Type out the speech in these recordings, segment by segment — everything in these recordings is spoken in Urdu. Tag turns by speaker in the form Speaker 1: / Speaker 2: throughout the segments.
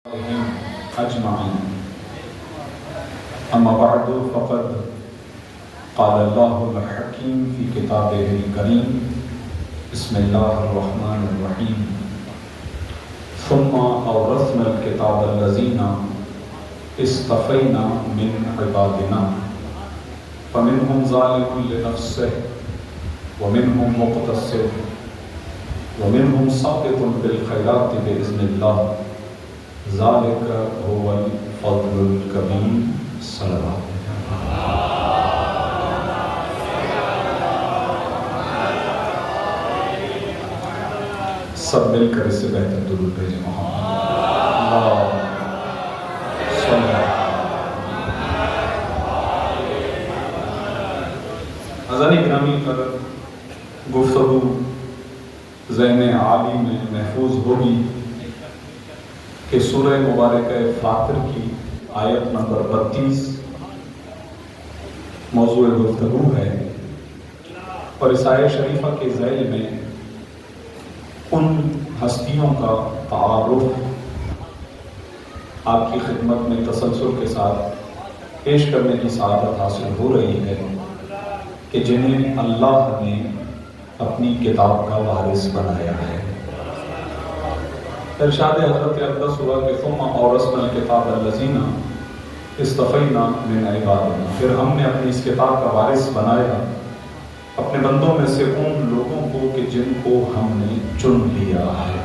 Speaker 1: أجمعين أما بعد فقد قال الله الحكيم في كتابه الكريم بسم الله الرحمن الرحيم ثم أورثنا الكتاب الذين اصطفينا من عبادنا فمنهم ظالم لنفسه ومنهم مقتصد ومنهم سابق بالخيرات بإذن الله ذلك هو الفضل الكبير صلوات سب مل کر اس سے بہتر درود بھیجیں محمد اللہ صلی اللہ علیہ گرامی پر گفتگو ذہن عالی میں محفوظ ہوگی کہ سورہ مبارکہ فاطر کی آیت نمبر 32 موضوع گفتگو ہے، اور اس آیت شریفہ کے ذیل میں ان ہستیوں کا تعارف آپ کی خدمت میں تسلسل کے ساتھ پیش کرنے کی سعادت حاصل ہو رہی ہے کہ جنہیں اللہ نے اپنی کتاب کا وارث بنایا ہے۔ ارشاد حضرت اقدس ہوا کہ ثم اورثنا الکتاب الذین اصطفینا من عبادنا، پھر ہم نے اپنی اس کتاب کا وارث بنایا اپنے بندوں میں سے ان لوگوں کو کہ جن کو ہم نے چن لیا ہے۔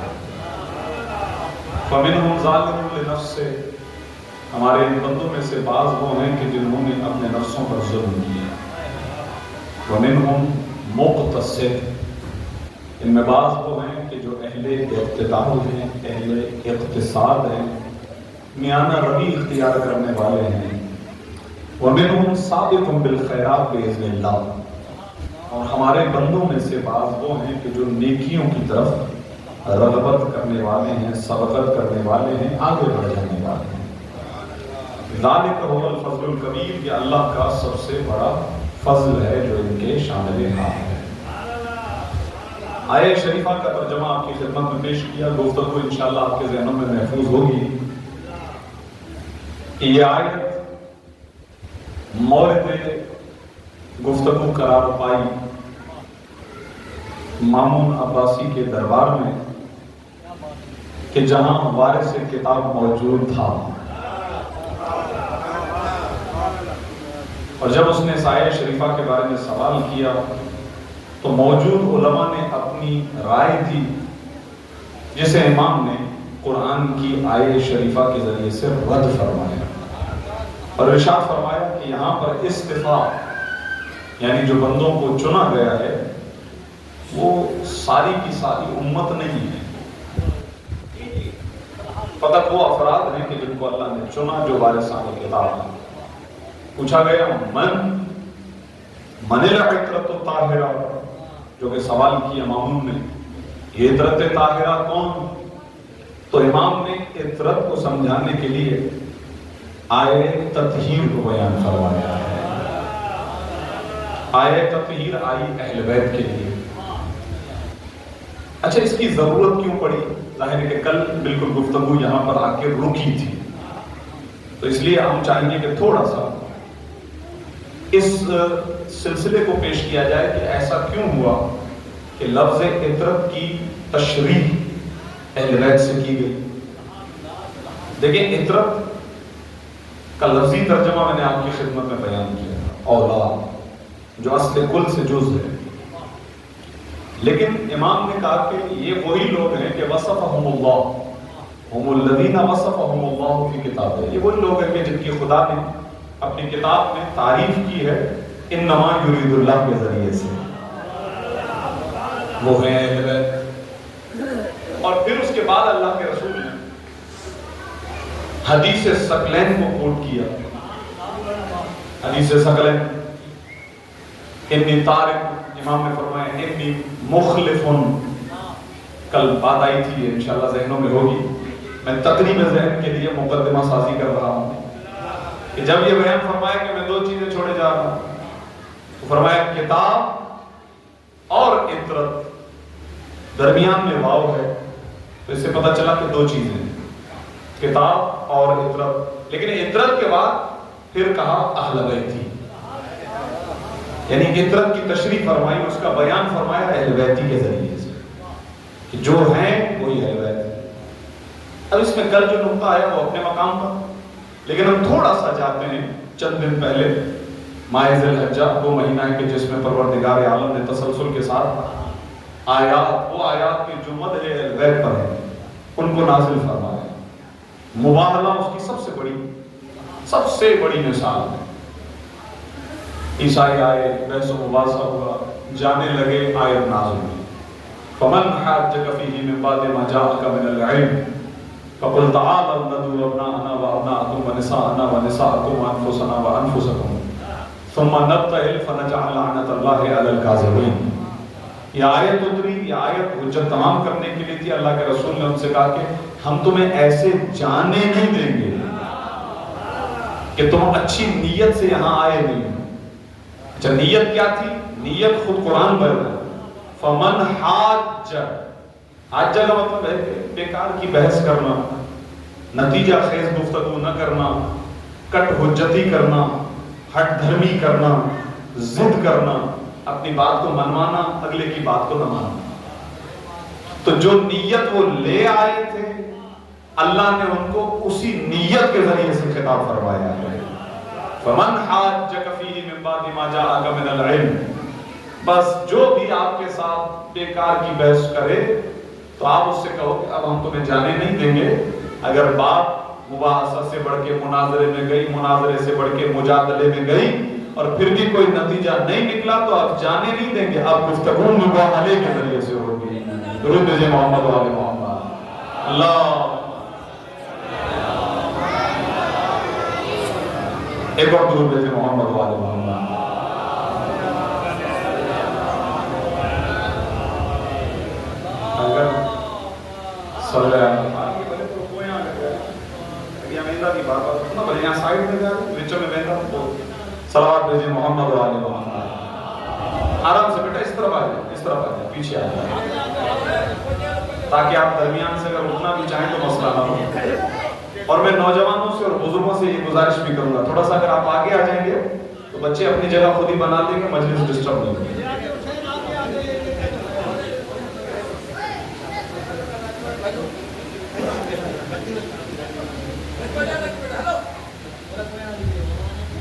Speaker 1: فمنہم ظالم لنفسہ، ہمارے ان بندوں میں سے بعض وہ ہیں کہ جنہوں نے اپنے نفسوں پر ظلم کیا۔ ومنہم مقتصد، ان میں بعض وہ ہیں کہ جو اہل اقتدار ہیں، اہل اقتصاد ہیں، میانہ روی اختیار کرنے والے ہیں۔ ومنہم سابق بالخیرات بإذن اللہ، اور ہمارے بندوں میں سے بعض وہ ہیں کہ جو نیکیوں کی طرف رغبت کرنے والے ہیں، سبقت کرنے والے ہیں، آگے بڑھ جانے والے ہیں۔ ذالک هو الفضل الکبیر، یہ اللہ کا سب سے بڑا فضل ہے جو ان کے شامل حال ہے۔ آیت شریفہ کا ترجمہ آپ کی خدمت میں پیش کیا، گفتگو انشاءاللہ آپ کے ذہنوں میں محفوظ ہوگی کہ یہ آیت مورد گفتگو قرار پائی مامون عباسی کے دربار میں کہ جہاں وارث کتاب موجود تھا، اور جب اس نے اس آیت شریفہ کے بارے میں سوال کیا تو موجود علماء نے اپنی رائے دی، جسے امام نے قرآن کی آیت شریفہ کے ذریعے سے رد فرمایا، اور ارشاد فرمایا کہ یہاں پر استفاء یعنی جو بندوں کو چنا گیا ہے وہ ساری کی ساری امت نہیں ہے، فقط وہ افراد ہیں کہ جن کو اللہ نے چنا جو وارثان کتاب ہیں۔ پوچھا گیا من العطرۃ الطاہرہ، جو کہ سوال کیا امام نے، یہ عطرت طاہرہ کون؟ تو امام نے عطرت کو سمجھانے کے لیے آیت تطہیر کو بیان فرمایا ہے۔ آیت تطہیر آئی اہل بیت کے لیے۔ اچھا، اس کی ضرورت کیوں پڑی؟ ظاہر ہے کہ کل بالکل گفتگو یہاں پر آ کے رکی تھی، تو اس لیے ہم چاہیں گے کہ تھوڑا سا اس سلسلے کو پیش کیا جائے کہ ایسا کیوں ہوا کہ لفظ عطرت کی تشریح اہل بیت سے کی گئی۔ دیکھیں، عطرت کا لفظی ترجمہ میں نے آپ کی خدمت میں بیان کیا، اولاد، جو اصل کل سے جز ہے، لیکن امام نے کہا کہ یہ وہی لوگ ہیں کہ وصفہم اللہ، ہم الذین وصفہم اللہ فی کتابہ، یہ وہی لوگ ہیں کہ جن کی خدا نے اپنی کتاب میں تعریف کی ہے انما یرید اللہ کے ذریعے سے، وہ ہیں اہل بیت۔ اور پھر اس کے بعد اللہ کے رسول نے حدیث ثقلین کو کوٹ کیا، حدیث ثقلین، انی تارک، امام نے فرمایا انی مخلفن، کل بات آئی تھی، انشاءاللہ ذہنوں میں ہوگی، میں تقریب ذہن کے لیے مقدمہ سازی کر رہا ہوں کہ جب یہ بیان فرمایا کہ میں دو چیزیں چھوڑے جا رہا ہوں، تو فرمایا کتاب اور عطرت، درمیان میں واو ہے، تو اس سے پتہ چلا کہ دو چیزیں ہیں۔ کتاب اور عطرت، لیکن عطرت کے بعد پھر کہا اہل بیتی، یعنی عطرت کی تشریح فرمائی، اس کا بیان فرمایا اہل بیتی کے ذریعے سے کہ جو ہیں وہی اہل بیت۔ اب اس میں کل جو نقطہ آیا وہ اپنے مقام پر، لیکن ہم تھوڑا سا جاتے ہیں چند دن پہلے ماہ ذی الحجہ، وہ مہینہ ہے کہ جس میں پروردگار عالم نے تسلسل کے ساتھ آیات، وہ آیات کے جو مدح اہل بیت پر ہیں ان کو نازل فرمایا۔ مباہلہ اس کی سب سے بڑی مثال ہے۔ عیسائی آئے، بحث و مباحثہ ہوا، جانے لگے، آیت نازل ہوئی، فمن حاجک فیہ من بعد ما جاءک من العلم فقل تعالوا ندعو ابناءنا وابناءکم ونساءنا ونساءکم وانفسنا وانفسکم ثم نبتہل فنجعل لعنۃ اللہ علی الکاذبین۔ یہ آیت اتری، یہ آیت حجت تمام کرنے کے لیے تھی۔ اللہ کے رسول نے ان سے کہا کہ ہم تمہیں ایسے جانے نہیں دیں گے کہ تم اچھی نیت سے یہاں آئے نہیں ہو۔ اچھا نیت کیا تھی؟ نیت خود قرآن بیان ہے، فمن حاجہ کا مطلب ہے کہ بیکار کی بحث کرنا، نتیجہ خیز گفتگو نہ کرنا، کٹ حجتی کرنا، ہٹ دھرمی کرنا، ضد کرنا، اپنی بات کو منوانا، اگلے کی بات کو نہ ماننا۔ تو جو نیت وہ لے آئے تھے اللہ نے ان کو اسی نیت کے ذریعے سے خطاب فرمایا ہے، فمن حاجک فیہ من بعد ما جاءک من العلم۔ بس جو بھی آپ کے ساتھ بیکار کی بحث کرے تو آپ اس سے کہو کہ اب ہم تمہیں جانے نہیں دیں گے۔ اگر بات مباحثہ سے بڑھ کے مناظرے میں گئی، مناظرے سے بڑھ کے مجادلے میں گئی اور پھر بھی کوئی نتیجہ نہیں نکلا تو اب جانے نہیں دیں گے، اب گفتگو مباحلے کے ذریعے سے ہوگی۔ درود بھیجیں محمد و آل محمد۔ اللہ ایک اور درود بھیجیں محمد و آل محمد۔ اگر صلی اللہ علیہ وسلم بلے تو کوئی آگے گیا اگیا مہندہ کی بات بات اتنا بلے یہاں سائیڈ میں جا رہے وچوں میں مہندہ تو صلوات بھیجیں محمد و آل محمد۔ آرام سے بیٹا اس طرف آ جائیں، اس طرف آ جائیں، پیچھے آ جائیں تاکہ آپ درمیان سے اگر اٹھنا بھی چاہیں تو مسئلہ نہ ہو۔ اور میں نوجوانوں سے اور بزرگوں سے یہ گزارش بھی کروں گا، تھوڑا سا اگر آپ آگے آ جائیں گے تو بچے اپنی جگہ خود ہی بنا دیں گے، مجلس ڈسٹرب نہیں ہوگی۔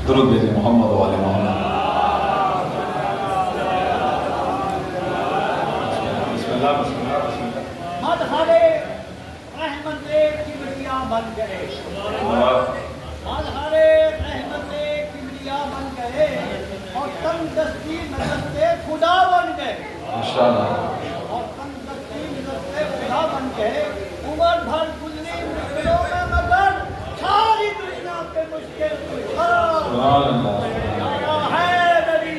Speaker 1: درود بھیجیں محمد و آل محمد۔ بسم اللہ بسم اللہ بسم اللہ۔
Speaker 2: مظہر رحمت کبریا بن گئے، مظہر رحمت کبریا بن گئے اور تندرستی نظرت خدا بن گئے، اور تندرستی نظرت خدا بن گئے۔ عمر بھر کلی مشکلوں میں مگر ساری دنیا پہ مشکل
Speaker 1: سبحان اللہ
Speaker 2: ہے نبی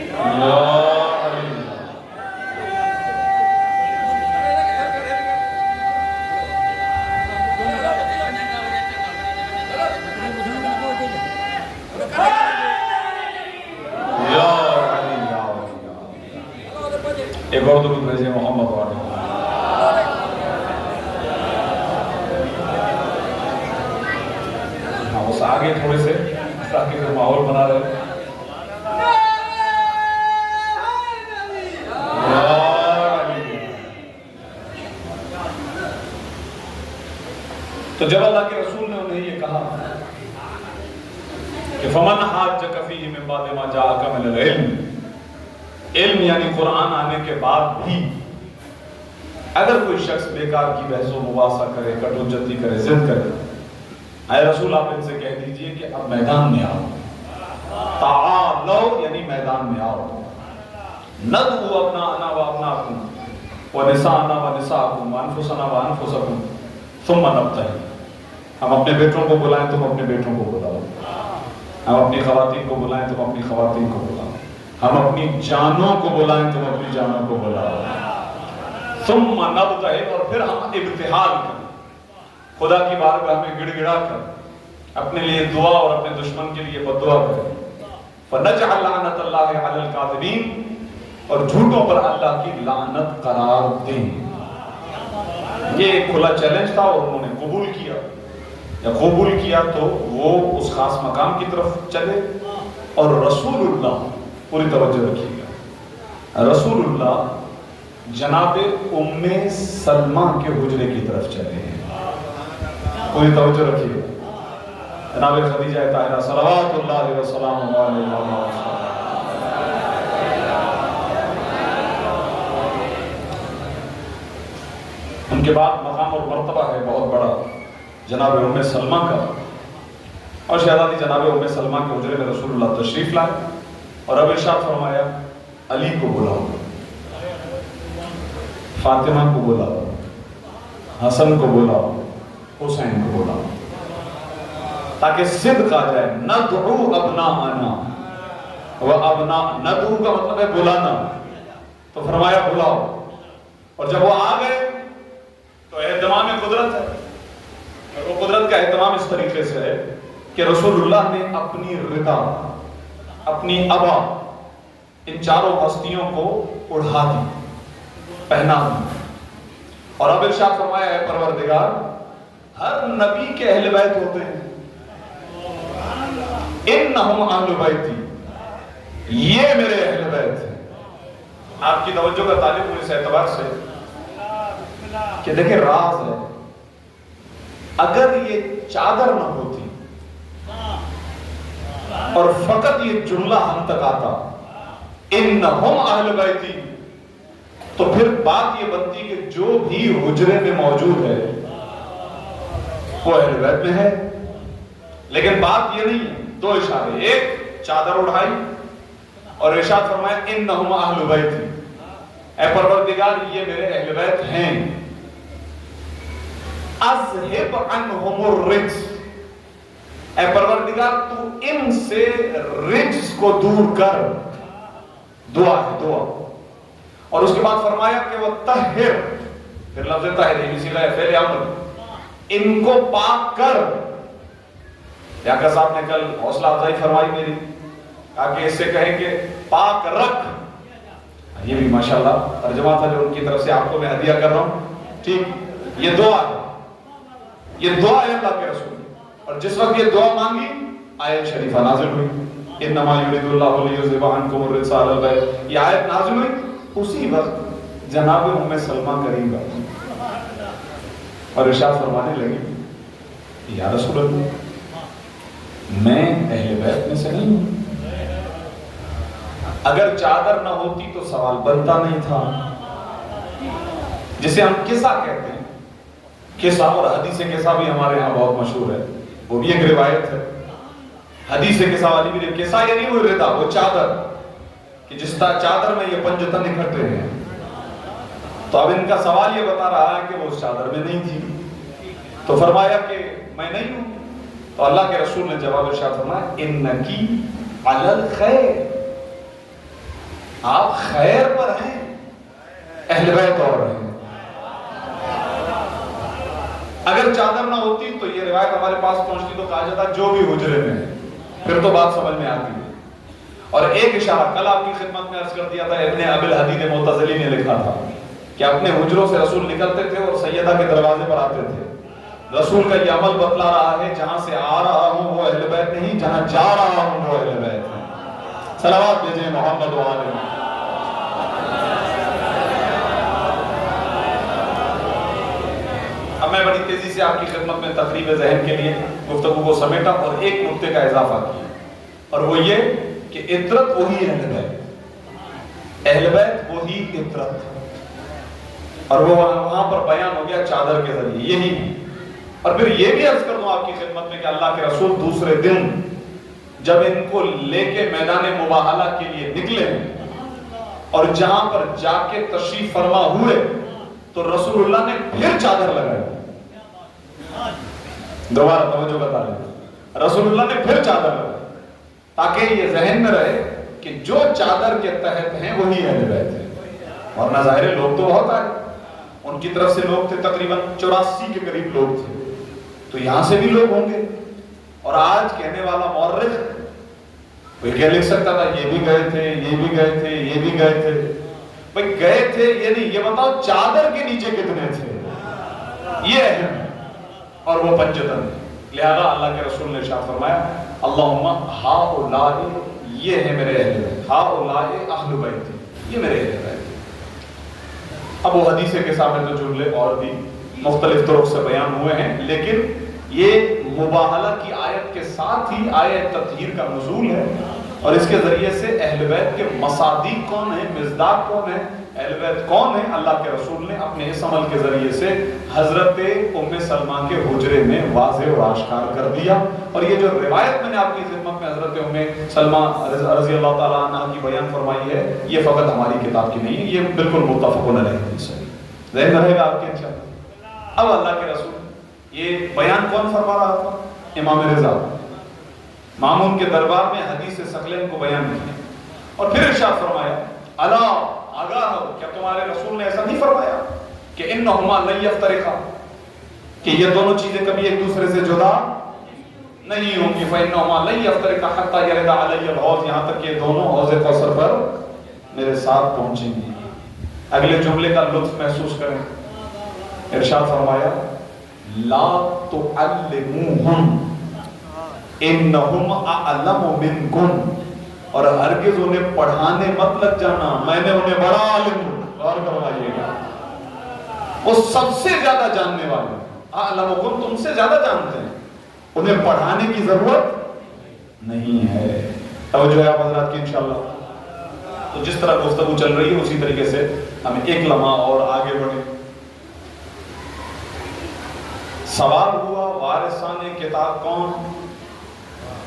Speaker 1: ایک اور درود بھیجیں محمد و آل محمد۔ ہاں اس آگے تھوڑے سے تاکہ وہ ماحول بنا رہے۔ تو جب اللہ کے رسول نے انہیں یہ کہا کہ فمن حاجک فیہ من بعد ما جاءک من العلم، علم یعنی قرآن آنے کے بعد بھی اگر کوئی شخص بیکار کی بحث و مباحثہ کرے، کٹ حجتی کرے، ضد کرے، اے رسول آپ ان سے کہہ دیجئے کہ اب میدان میں آؤ، تعالو یعنی میدان میں آؤ، ندعو ابناءنا و ابناءکم ونساءنا و نساءکم وانفسنا و انفسکم ثم نبتہل۔ ہم اپنے بیٹوں کو بلائیں تم اپنے بیٹوں کو بلاؤ، ہم اپنی خواتین کو بلائیں تم اپنی خواتین کو بلاؤ، ہم اپنی جانوں کو بلائیں تم اپنی جانوں کو بلاؤ، ثم نبتہل اور پھر ہم ابتحال کریں، خدا کی بارگاہ میں گڑ گڑا کر اپنے لیے دعا اور اپنے دشمن کے لیے بد دعا کریں، فنجعل لعنت اللہ علی الکاذبین اور جھوٹوں پر اللہ کی لعنت قرار دیں۔ یہ ایک کھلا چیلنج تھا اور انہوں نے قبول کیا۔ یا قبول کیا تو وہ اس خاص مقام کی طرف چلے. اور رسول اللہ, پوری توجہ رکھیے گا, رسول اللہ جناب ام سلمہ کے حجرے کی طرف چلے ہیں. پوری توجہ رکھیے گا. جناب خدیجہ طاہرہ صلوات اللہ وسلام علیہا ان کے بعد مقام اور مرتبہ ہے بہت بڑا جناب ام سلمہ کا. اور شہزادی جناب ام سلمہ کے حجرے میں رسول اللہ تشریف لائے اور اب ارشاد فرمایا علی کو بلاؤ, فاطمہ کو بلاؤ, حسن کو بلاؤ, حسین کو بلاؤ, تاکہ صدق آ جائے. ندعو ابناءنا و ابناء, ندعو کا مطلب ہے بلانا, تو فرمایا بلاؤ. اور جب وہ آ گئے تو اہتمام قدرت ہے, اور وہ قدرت کا اہتمام اس طریقے سے ہے کہ رسول اللہ نے اپنی ردا, اپنی ابا, ان چاروں ہستیوں کو اڑھا دی, پہنا دی. اور اب ارشاد فرمایا ہے پروردگار ہر نبی کے اہل بیت ہوتے ہیں, انہم اہل بیتی, یہ میرے اہل بیت ہیں. آپ کی توجہ کا طالب ہوں اس اعتبار سے کہ دیکھیں راز ہے, اگر یہ چادر نہ ہوتی اور فقط یہ جملہ ہم تک آتا انہم اہل بیتی, تو پھر بات یہ بنتی کہ جو بھی حجرے میں موجود ہے وہ اہل بیت میں ہے. لیکن بات یہ نہیں ہے, دو اشارے, ایک چادر اڑھائی اور ارشاد فرمایا انہم اہل بیتی, اے پروردگار یہ میرے اہل بیت ہیں. اذہب عنہم الرجس, اے پروردگار تو ان سے رجس کو دور کر. دعا ہے, دعا. اور اس کے بعد فرمایا کہ وہ طہر, پھر لفظ طہر ہے اسی لئے فعل امر, ان کو پاک کر. لیاقت صاحب نے کل حوصلہ افزائی فرمائی میری, کہا کہ اس سے کہیں کہ پاک رکھ. یہ بھی ماشاءاللہ ترجمہ تھا جو ان کی طرف سے آپ کو میں ہدیہ کر رہا ہوں. ٹھیک, یہ دعا ہے, یہ دعا ہے اللہ کے رسول. اور جس وقت یہ دعا مانگی آیت شریفہ نازل ہوئی, انما یرید اللہ لیذھب عنکم الرجس اہل البیت. یہ آیت نازل ہوئی اسی وقت جناب ام سلمہ قریب آئی اور ارشاد فرمانے لگی یا رسول اللہ میں اہل بیت میں سے نہیں ہوں. اگر چادر نہ ہوتی تو سوال بنتا نہیں تھا, جسے ہم قصہ کہتے ہیں. قصہ اور حدیث قصہ بھی ہمارے ہاں بہت مشہور ہے, وہ بھی ایک روایت ہے. حدیث قصہ والی بھی قصہ یہ نہیں ہوئی رہتا, وہ چادر کہ جس طرح چادر میں یہ پنجتن اکٹھے ہیں. تو اب ان کا سوال یہ بتا رہا ہے کہ وہ اس چادر میں نہیں تھی, تو فرمایا کہ میں نہیں ہوں. تو اللہ کے رسول نے جواب ارشاد فرمایا انکی علی الخیر, آپ خیر پر ہیں, اہل بیت اور ہیں. اگر چادر نہ ہوتی تو یہ روایت ہمارے پاس پہنچتی تو کہا جاتا جو بھی حجرے میں ہے, پھر تو بات سمجھ میں آتی ہے. اور ایک اشارہ کل آپ کی خدمت میں عرض کر دیا تھا, ابن ابی الحدید معتزلی نے لکھا تھا کہ اپنے حجروں سے رسول نکلتے تھے اور سیدہ کے دروازے پر آتے تھے. رسول کا یہ عمل بتلا رہا ہے جہاں سے آ رہا ہوں وہ اہل بیت نہیں, جہاں جا رہا ہوں وہ اہل بیت ہے. صلوات بھیجیں محمد و آل محمد. اب میں بڑی تیزی سے آپ کی خدمت میں تقریب ذہن کے لیے گفتگو کو سمیٹا اور ایک نقطے کا اضافہ کیا, اور وہ یہ کہ عطرت وہی اہل بیت, اہل بیت وہی عطرت, اور وہ وہاں پر بیان ہو گیا چادر کے ذریعے یہی. اور پھر یہ بھی عرض کر دوں آپ کی خدمت میں کہ اللہ کے رسول دوسرے دن جب ان کو لے کے میدان مباہلہ کے لیے نکلے اور جہاں پر جا کے تشریف فرما ہوئے تو رسول اللہ نے پھر چادر لگائی. دوبارہ توجہ بتا رہے, رسول اللہ نے پھر چادر لگائی تاکہ یہ ذہن میں رہے کہ جو چادر کے تحت ہیں وہی اہل بیت ہیں. ورنہ ظاہر لوگ تو بہت آئے, ان کی طرف سے لوگ تھے تقریباً 84 کے قریب لوگ تھے, تو یہاں سے بھی لوگ ہوں گے. اور آج کہنے والا مورخ کوئی کیا لکھ سکتا تھا یہ بھی گئے تھے, یہ بھی گئے تھے, یہ بھی گئے تھے. بھئی گئے تھے یہ نہیں, یہ بتاؤ چادر کے نیچے کتنے تھے, یہ اہم, اور وہ پنجتن. لہذا اللہ کے رسول نے ارشاد فرمایا اللہم ہؤلاء، یہ ہے میرے اہل بیت، ہؤلاء اہل بیت، یہ میرے اہل بیت۔ اب وہ حدیث کے سامنے تو جملے اور بھی مختلف طرق سے بیان ہوئے ہیں، لیکن یہ مباہلہ کی آیت کے ساتھ ہی آیت تطہیر کا نزول ہے، اور اس کے ذریعے سے اہل بیت کے مصادیق کون ہیں، مصداق کون ہیں، اہل بیت کون ہیں، اللہ کے رسول نے اپنے اس عمل کے ذریعے سے حضرت ام سلمہ کے حجرے میں واضح و آشکار کر دیا۔ اور یہ جو روایت میں نے آپ کی خدمت میں حضرت ام سلمہ رضی اللہ تعالیٰ عنہ کی بیان فرمائی ہے، یہ فقط ہماری کتاب کی نہیں ہے، یہ بالکل متفق علیہ حدیث ہے، ذہن میں رہے گا آپ کے انشاءاللہ۔ اب اللہ کے رسول یہ بیان کون فرما رہا تھا؟ امام رضا مامون کے دربار میں حدیث ثقلین کو بیان کیا، اور پھر ارشاد فرمایا الا آگاہ ہو، کیا تمہارے رسول نے ایسا نہیں فرمایا کہ انہما لن یفترقا، کہ یہ دونوں چیزیں کبھی ایک دوسرے سے جدا نہیں ہوں گی، فانہما لن یفترقا حتی یرد علی الحوض، یہاں تک کہ یہ دونوں حوض کوثر پر میرے ساتھ پہنچیں گی۔ اگلے جملے کا لطف محسوس کریں، ارشاد فرمایا لا تعلموہم انہم اعلم منکم، اور ہرگز انہیں پڑھانے مت لگ جانا، میں نے انہیں بڑا عالم ہوں، غور کروائیے گا، وہ سب سے زیادہ جاننے والے، اعلمکم تم سے زیادہ جانتے ہیں، انہیں پڑھانے کی ضرورت نہیں ہے۔ توجہ ہے آپ حضرات کی انشاءاللہ۔ تو جس طرح گفتگو چل رہی ہے اسی طریقے سے ہم ایک لمحہ اور آگے بڑھیں۔ سوال ہوا وارثان کتاب کون؟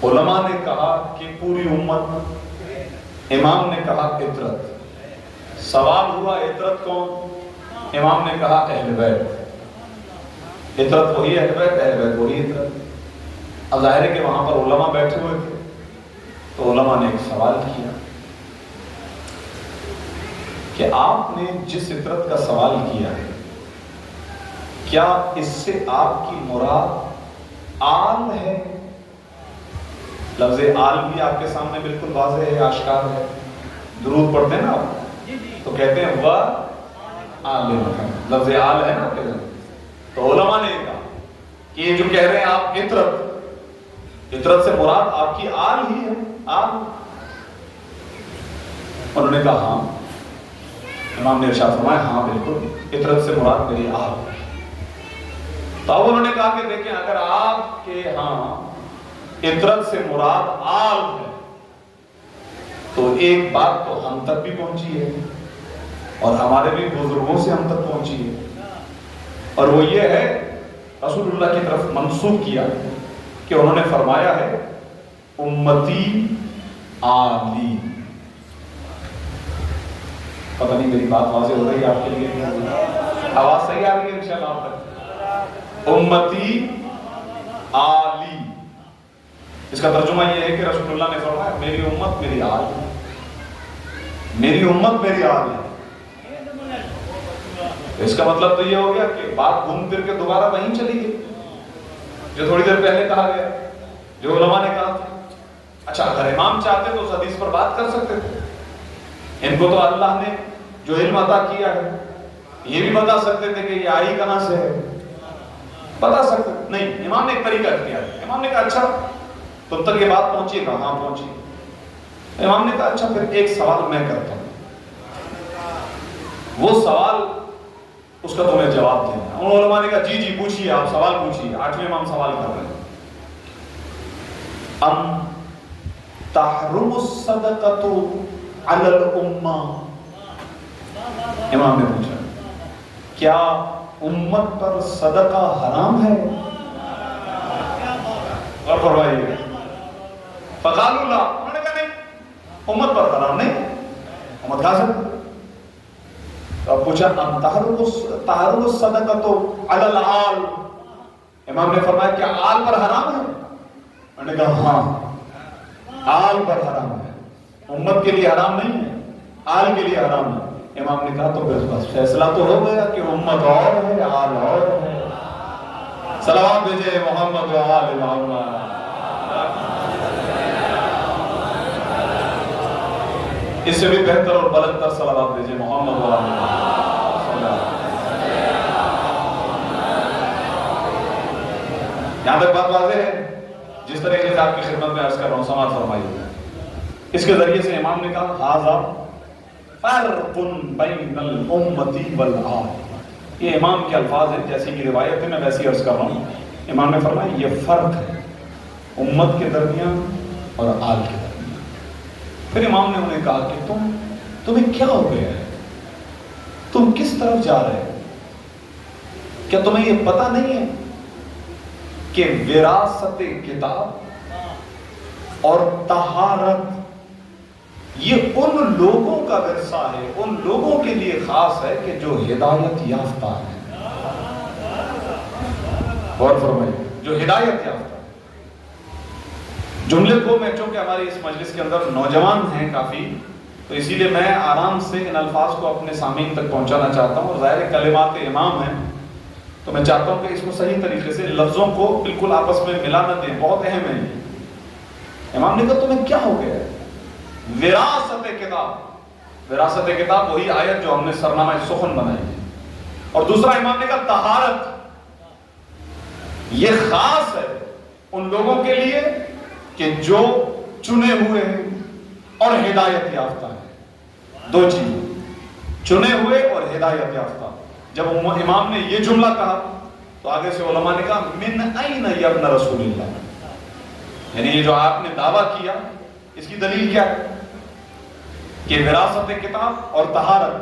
Speaker 1: علماء نے کہا کہ پوری امت، امام نے کہا اطرت۔ سوال ہوا اطرت کون؟ امام نے کہا اہل بیت۔ اطرت وہی اہل بیت، اہل بیت وہی اطرت۔ اب ظاہر ہے کہ وہاں پر علماء بیٹھے ہوئے تھے، تو علماء نے ایک سوال کیا کہ آپ نے جس اطرت کا سوال کیا ہے، کیا اس سے آپ کی مراد آل ہے؟ لفظ آل بھی آپ کے سامنے بالکل واضح ہے، آشکار ہے، درود پڑھتے ہیں نا آپ تو کہتے ہیں وہ آل محمد، لفظ آل ہے نا آپ کے ذہن۔ تو علماء نے کہا کہ یہ جو کہہ رہے ہیں آپ اطرت سے مراد آپ کی آل ہی ہے، آل۔ انہوں نے کہا ہاں۔ امام نے ارشاد فرمایا ہاں بالکل، اطرت سے مراد میری آل ہے۔ تو اب انہوں نے کہا کہ دیکھیں اگر آپ کے ہاں اطرت سے مراد آل ہے تو ایک بات تو ہم تک بھی پہنچی ہے اور ہمارے بھی بزرگوں سے ہم تک پہنچی ہے، اور وہ یہ ہے رسول اللہ کی طرف منسوب کیا کہ انہوں نے فرمایا ہے امتی آلی۔ پتہ نہیں میری بات واضح ہو رہی ہے آپ کے لیے، آواز صحیح آ رہی ہے انشاءاللہ آپ تک؟ امتی آلی، اس کا ترجمہ یہ ہے کہ رسول اللہ نے فرمایا میری امت میری آل ہے، میری امت میری آل ہے۔ اس کا مطلب تو یہ ہو گیا کہ بات گھوم پھر کے دوبارہ وہیں چلی گئی جو تھوڑی دیر پہلے کہا گیا، جو علماء نے کہا تھا۔ اچھا اگر امام چاہتے تو اس حدیث پر بات کر سکتے تھے، ان کو تو اللہ نے جو علم عطا کیا ہے یہ بھی بتا سکتے تھے کہ یہ آئی کہاں سے ہے، بتا سکتے نہیں۔ امام نے ایک طریقہ اختیار کیا، امام نے کہا اچھا تم تک یہ بات پہنچی؟ کہاں پہنچی؟ امام نے کہا اچھا پھر ایک سوال میں کرتا ہوں، وہ سوال اس کا تمہیں جواب دینا ہے۔ ان علماء نے کہا جی جی پوچھیے، آپ سوال پوچھیے۔ آٹھویں امام سوال کر رہے ہیں، ام تحرم الصدقۃ علی الامہ، امام نے پوچھا کیا امت پر صدقہ حرام ہے؟ اور فرمائیے فقالوا لا، انہوں نے کہا نہیں امت پر حرام نہیں، امت کھا سکتے۔ تو اب پوچھا ام تحرم الصدقۃ علی الآل، امام نے فرمایا کیا آل پر حرام ہے؟ انہوں نے کہا ہاں آل پر حرام ہے، امت کے لیے حرام نہیں ہے، آل کے لیے حرام ہے۔ امام نے کہا تو بس فیصلہ تو ہو گیا کہ امت اور ہے آل اور ہے۔ صلوات بھیجے محمد و آل محمد۔ اس سے بھی بہتر اور بلندر صلوات بھیجے محمد و آل محمد۔ یہاں تک بات واضح ہے؟ جس طریقے سے آپ کی خدمت میں عرض کر رہا ہوں سماعت فرمائیے. اس کے ذریعے سے امام نے کہا ھذا فرق بین الامتی والآل. یہ امام کے الفاظ ہیں، جیسی کی روایت ہے میں ویسی عرض کر رہا ہوں. امام نے فرمایا یہ فرق ہے امت کے درمیان اور آل کے درمیان. پھر امام نے انہیں کہا کہ تمہیں کیا ہو گیا ہے؟ تم کس طرف جا رہے ہو؟ کیا تمہیں یہ پتہ نہیں ہے کہ وراثت کتاب اور طہارت یہ ان لوگوں کا ورثہ ہے، ان لوگوں کے لیے خاص ہے کہ جو ہدایت یافتہ ہیں. غور فرمائیے، جو ہدایت یافتہ. جملے کو میں چونکہ ہماری اس مجلس کے اندر نوجوان ہیں کافی، تو اسی لیے میں آرام سے ان الفاظ کو اپنے سامعین تک پہنچانا چاہتا ہوں. اور ظاہر کلمات امام ہیں تو میں چاہتا ہوں کہ اس کو صحیح طریقے سے لفظوں کو بالکل آپس میں ملا نہ دیں، بہت اہم ہے. امام نے کہا تمہیں کیا ہو گیا ہے؟ وراثت کتاب. وراثت کتاب وہی آیت جو ہم نے سرنامہ سخن بنائی ہے. اور دوسرا امام نے کہا طہارت. یہ خاص ہے ان لوگوں کے لیے کہ جو چنے ہوئے ہیں اور ہدایت یافتہ ہیں. دو چیز، چنے ہوئے اور ہدایت یافتہ. جب امام نے یہ جملہ کہا تو آگے سے علماء نے کہا من این یبن رسول اللہ، یعنی یہ جو آپ نے دعویٰ کیا اس کی دلیل کیا ہے کہ وراثت کتاب اور طہارت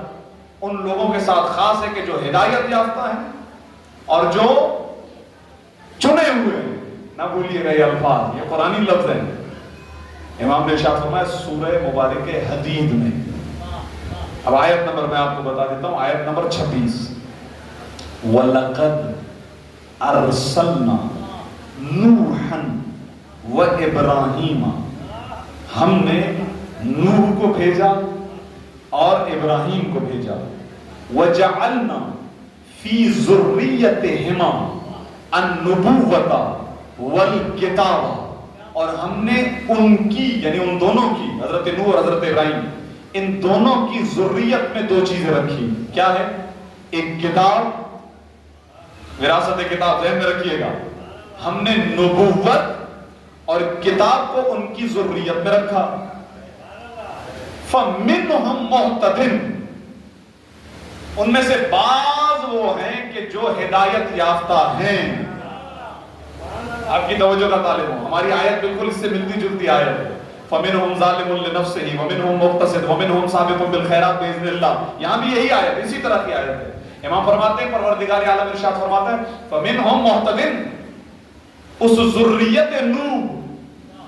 Speaker 1: ان لوگوں کے ساتھ خاص ہے کہ جو ہدایت یافتہ ہیں اور جو چنے ہوئے ہیں. نہ بھولیے گا یہ الفاظ، یہ قرآنی لفظ ہیں. امام نے ارشاد فرمایا سورہ مبارک حدید میں. اب آیت نمبر میں آپ کو بتا دیتا ہوں، آیت نمبر 26. وَلَقَدْ أَرْسَلْنَا نُوحًا وَإِبْرَاهِيمَ. ہم نے نوح کو بھیجا اور ابراہیم کو بھیجا. وَجَعَلْنَا فِي ذُرِّيَّتِهِمَا النُّبُوَّةَ وَالْكِتَابَ. اور ہم نے ان کی یعنی ان دونوں کی، حضرت نوح اور حضرت ابراہیم، ان دونوں کی ذریت میں دو چیزیں رکھی. کیا ہے؟ ایک کتاب، وراثت کتاب ذہن میں رکھیے گا. ہم نے نبوت اور کتاب کو ان کی ذریت میں رکھا. فَمِنْهُمْ مُهْتَدٍ. ان میں سے بعض وہ ہیں کہ جو ہدایت یافتہ ہیں. آپ کی توجہ کا طالب ہوں، ہماری آیت بالکل اس سے ملتی جلتی آیت ہے. فَمِنْهُمْ ظَالِمٌ لِنَفْسِهِ وَمِنْهُمْ مُقْتَصِدٌ وَمِنْهُمْ سَابِقٌ بِالْخَيْرَاتِ بِإِذْنِ اللَّهِ. یہاں بھی یہی آیت، اسی طرح کی آیت ہے. امام فرماتے ہیں، پروردگار عالم ارشاد فرماتا ہے فَمِنْهُمْ مُهْتَدٍ. اس ذریت نوح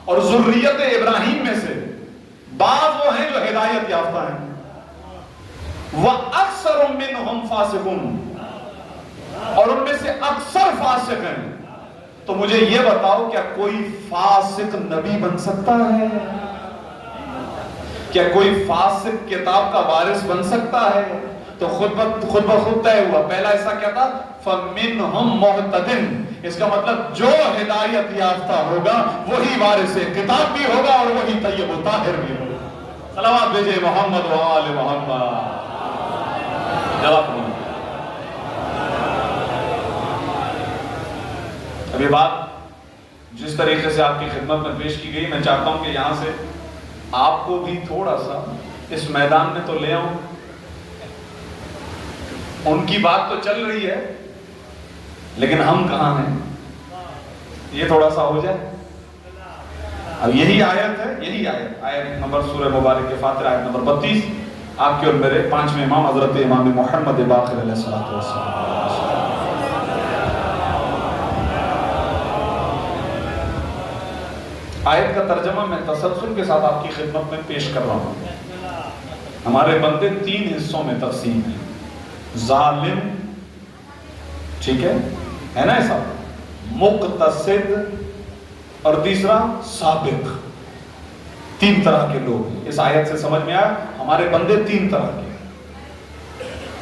Speaker 1: اور ذریت ابراہیم میں سے بعض وہ ہیں جو ہدایت یافتہ ہیں. وَأَكْثَرٌ مِّنْهُمْ فَاسِقُونَ. اور ان میں سے اکثر فاسق ہیں. تو مجھے یہ بتاؤ کیا کوئی فاسق نبی بن سکتا ہے؟ کیا کوئی فاسق کتاب کا وارث بن سکتا ہے؟ تو خود بخود طے ہوا. پہلا حصہ کیا تھا؟ فَمِنْهُمْ مُهْتَدٍ. اس کا مطلب جو ہدایت یافتہ ہوگا وہی وارث کتاب بھی ہوگا اور وہی طیب و طاہر بھی ہوگا. صلوات بھیجے محمد و آل محمد. جواب نہیں. اب یہ بات جس طریقے سے آپ کی خدمت میں پیش کی گئی، میں چاہتا ہوں کہ یہاں سے آپ کو بھی تھوڑا سا اس میدان میں تو لے آؤں. ان کی بات تو چل رہی ہے لیکن ہم کہاں ہیں یہ تھوڑا سا ہو جائے. اب یہی آیت ہے، یہی آیت نمبر سورہ مبارک کے فاتر آیت نمبر 32. آپ کے اور میرے پانچویں امام حضرت امام محمد باقر علیہ السلام. آیت کا ترجمہ میں تسلسل کے ساتھ آپ کی خدمت میں پیش کر رہا ہوں. ہمارے بندے 3 حصوں میں تقسیم ہیں. ظالم، ٹھیک ہے نا ایسا، مقتصد اور تیسرا سابق. 3 طرح کے لوگ ہیں. اس آیت سے سمجھ میں آیا ہمارے بندے 3 طرح کے.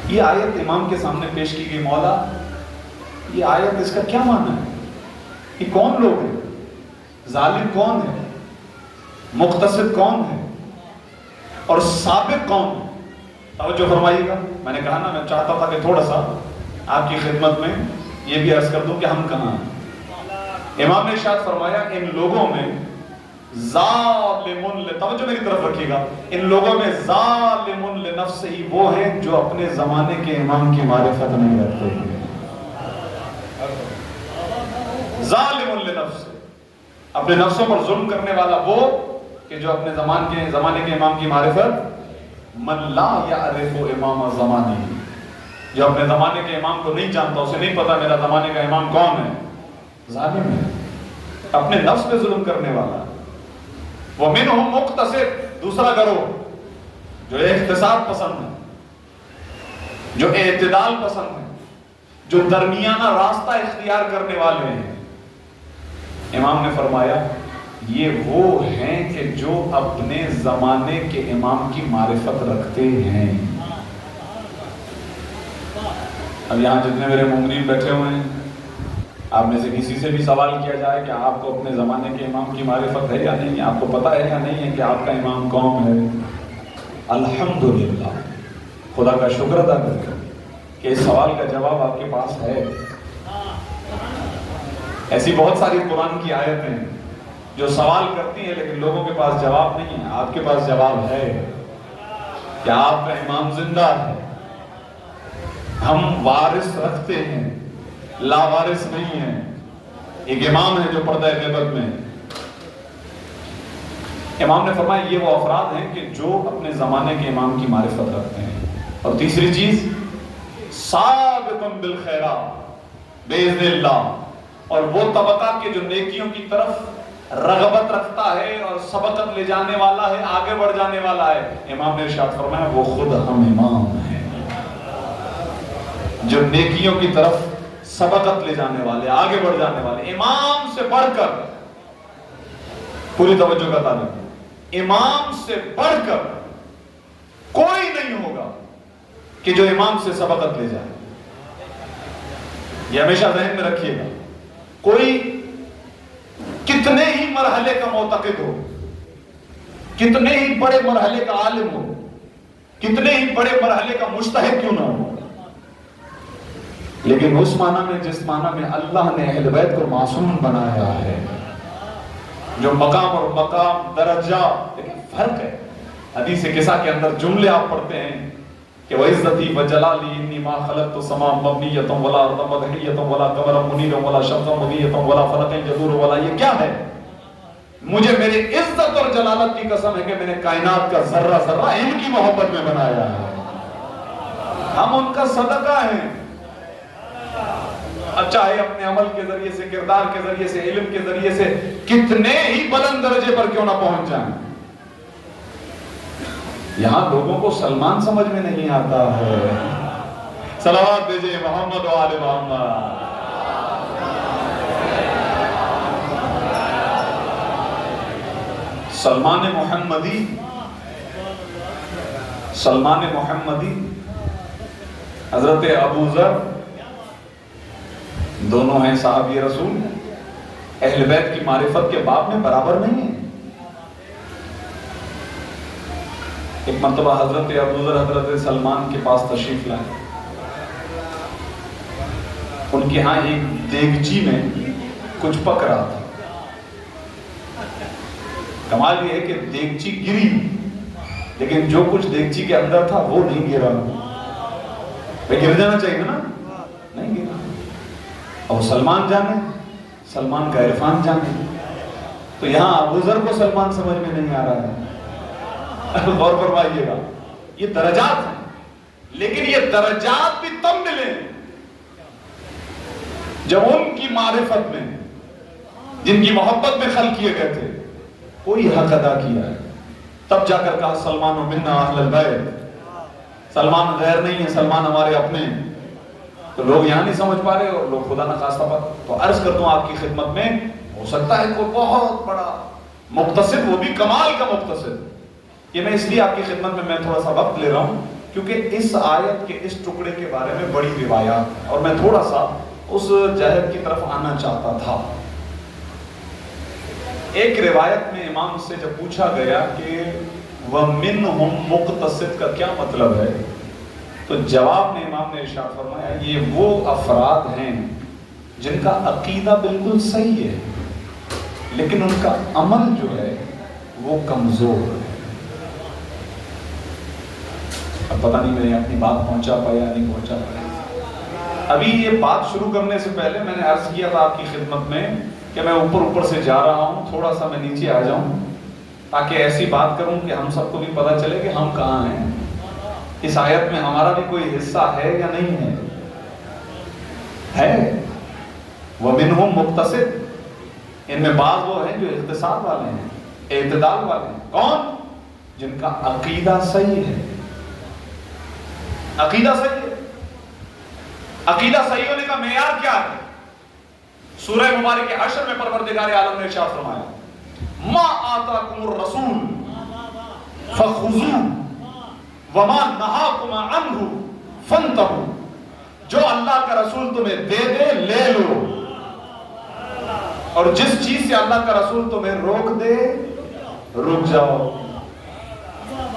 Speaker 1: یہ آیت امام کے سامنے پیش کی گئی. مولا یہ آیت اس کا کیا معنی ہے؟ یہ کون لوگ ہیں؟ ظالم کون ہے؟ مقتصد کون ہے؟ اور سابق کون ہے؟ توجہ فرمائیے گا. میں نے کہا نا میں چاہتا تھا کہ تھوڑا سا آپ کی خدمت میں یہ بھی عرض کر دوں کہ ہم کہاں ہیں. امام نے ارشاد فرمایا ان لوگوں میں ظالمن، توجہ میری طرف رکھیے گا، ان لوگوں میں ظالمن لنفسہ ہی وہ ہیں جو اپنے زمانے کے امام کی معرفت نہیں رکھتے ہیں۔ ظالمن لنفسہ، اپنے نفسوں پر ظلم کرنے والا وہ کہ جو اپنے زمانے کے امام کی معرفت، من لا یعرف امام زمانی، جو اپنے زمانے کے امام کو نہیں جانتا، اسے نہیں پتا میرا زمانے کا امام کون ہے، ظالم ہے، اپنے نفس پہ ظلم کرنے والا۔ وَمِنْهُمْ مُقْتَصِدٌ، دوسرا گروہ جو اختصاص پسند ہے، جو اعتدال پسند ہے، جو درمیانہ راستہ اختیار کرنے والے ہیں۔ امام نے فرمایا یہ وہ ہیں کہ جو اپنے زمانے کے امام کی معرفت رکھتے ہیں۔ اب یہاں جتنے میرے ممرین بیٹھے ہوئے ہیں، آپ میں سے کسی سے بھی سوال کیا جائے کہ آپ کو اپنے زمانے کے امام کی معرفت ہے یا نہیں، آپ کو پتہ ہے یا نہیں ہے کہ آپ کا امام کون ہے، الحمدللہ، خدا کا شکر ادا کریں کہ اس سوال کا جواب آپ کے پاس ہے۔ ایسی بہت ساری قرآن کی آیتیں ہیں جو سوال کرتی ہیں لیکن لوگوں کے پاس جواب نہیں ہے، آپ کے پاس جواب ہے کہ آپ کا امام زندہ ہے، ہم وارث رکھتے ہیں، لاوارث نہیں ہے، ایک امام ہے جو پردہ غیبت میں ہے۔ امام نے فرمایا یہ وہ افراد ہیں کہ جو اپنے زمانے کے امام کی معرفت رکھتے ہیں۔ اور تیسری چیز، سابقٌ بالخیرات باذن اللہ، اور وہ طبقہ کہ جو نیکیوں کی طرف رغبت رکھتا ہے اور سبقت لے جانے والا ہے، آگے بڑھ جانے والا ہے۔ امام نے ارشاد فرمایا وہ خود ہم امام ہیں، جو نیکیوں کی طرف سبقت لے جانے والے، آگے بڑھ جانے والے، امام سے بڑھ کر، پوری توجہ کا طالب، امام سے بڑھ کر کوئی نہیں ہوگا کہ جو امام سے سبقت لے جائے۔ یہ ہمیشہ ذہن میں رکھیے گا، کوئی کتنے ہی مرحلے کا معتقد ہو، کتنے ہی بڑے مرحلے کا عالم ہو، کتنے ہی بڑے مرحلے کا مجتہد کیوں نہ ہو، لیکن اس معنی میں جس معنی میں اللہ نے اہل بیت کو معصوم بنایا ہے، جو مقام اور مقام درجہ، لیکن فرق ہے۔ حدیث قصہ کے اندر جملے آپ پڑھتے ہیں کہ وَعِزَّتِي وَجَلَالِي إِنِّي مَا خَلَقْتُ السَّمَاءَ مَبْنِيَّةً وَلَا أَرْضًا مَدْحِيَّةً وَلَا قَمَرًا مُنِيرًا وَلَا شَمْسًا مُضِيَّةً وَلَا فَلَكًا يَدُورُ وَلَا، یہ کیا ہے؟ مجھے میری عزت اور جلالت کی قسم ہے کہ میں نے کائنات کا ذرہ ذرہ ان کی محبت میں بنایا ہے، ہم ان کا صدقہ ہیں۔ چاہے اپنے عمل کے ذریعے سے، کردار کے ذریعے سے، علم کے ذریعے سے کتنے ہی بلند درجے پر کیوں نہ پہنچ جائیں، یہاں لوگوں کو سلمان سمجھ میں نہیں آتا ہے۔ صلوات دیجئے محمد و آل محمد۔ سلمان محمدی، حضرت ابو ذر، دونوں ہیں صحابی رسول، اہل بیت کی معرفت کے باب میں برابر نہیں ہیں۔ ایک مرتبہ حضرت ابو ذر حضرت سلمان کے پاس تشریف لائے، ان کے ہاں ایک دیگچی میں کچھ پک رہا تھا۔ کمال یہ ہے کہ دیگچی گری، لیکن جو کچھ دیگچی کے اندر تھا وہ نہیں گرا۔ گر جانا چاہیے نا، نہیں گرا۔ اور سلمان جانے، سلمان کا عرفان جانے، تو یہاں ابو ذر کو سلمان سمجھ میں نہیں آ رہا ہے۔ غور فرمائیے گا، یہ درجات ہیں، لیکن یہ درجات بھی تب ملے جب ان کی معرفت میں، جن کی محبت میں خلق کیے گئے تھے، کوئی حق ادا کیا ہے، تب جا کر کہا سلمان منا اہل البیت، سلمان غیر نہیں ہے، سلمان ہمارے اپنے ہیں۔ تو لوگ یہاں نہیں سمجھ پا رہے اور لوگ خدا نخواستہ پر، تو عرض کر دوں آپ کی خدمت میں، ہو سکتا ہے کوئی بہت بڑا مقتصد، وہ بھی کمال کا مقتصد۔ یہ میں اس لیے آپ کی خدمت میں تھوڑا سا وقت لے رہا ہوں کیونکہ اس آیت کے اس ٹکڑے کے بارے میں بڑی روایات ہیں اور میں تھوڑا سا اس جہد کی طرف آنا چاہتا تھا۔ ایک روایت میں امام سے جب پوچھا گیا کہ وَمِنْهُمْ مُقْتَصِدٌ کا کیا مطلب ہے، تو جواب میں امام نے ارشاد فرمایا یہ وہ افراد ہیں جن کا عقیدہ بالکل صحیح ہے، لیکن ان کا عمل جو ہے وہ کمزور ہے. اب پتہ نہیں میں اپنی بات پہنچا پایا نہیں پہنچا پایا. ابھی یہ بات شروع کرنے سے پہلے میں نے عرض کیا تھا آپ کی خدمت میں کہ میں اوپر سے جا رہا ہوں, تھوڑا سا میں نیچے آ جاؤں تاکہ ایسی بات کروں کہ ہم سب کو بھی پتہ چلے کہ ہم کہاں ہیں, اس آیت میں ہمارا بھی کوئی حصہ ہے یا نہیں ہے. وَمِنْهُمْ مُقْتَصِدٌ, ان میں بعض وہ ہیں جو اقتصاد والے ہیں, اعتدال والے ہیں. کون؟ جن کا عقیدہ صحیح ہے. عقیدہ صحیح ہے. عقیدہ صحیح ہونے کا معیار کیا ہے؟ سورہ مبارک حشر میں پروردگار عالم نے ارشاد فرمایا ما آتاکم الرسول فخذوہ وما نہاکم عنہ فانتہوا, جو اللہ کا رسول تمہیں دے دے لے لو, اور جس چیز سے اللہ کا رسول تمہیں روک دے رک جاؤ.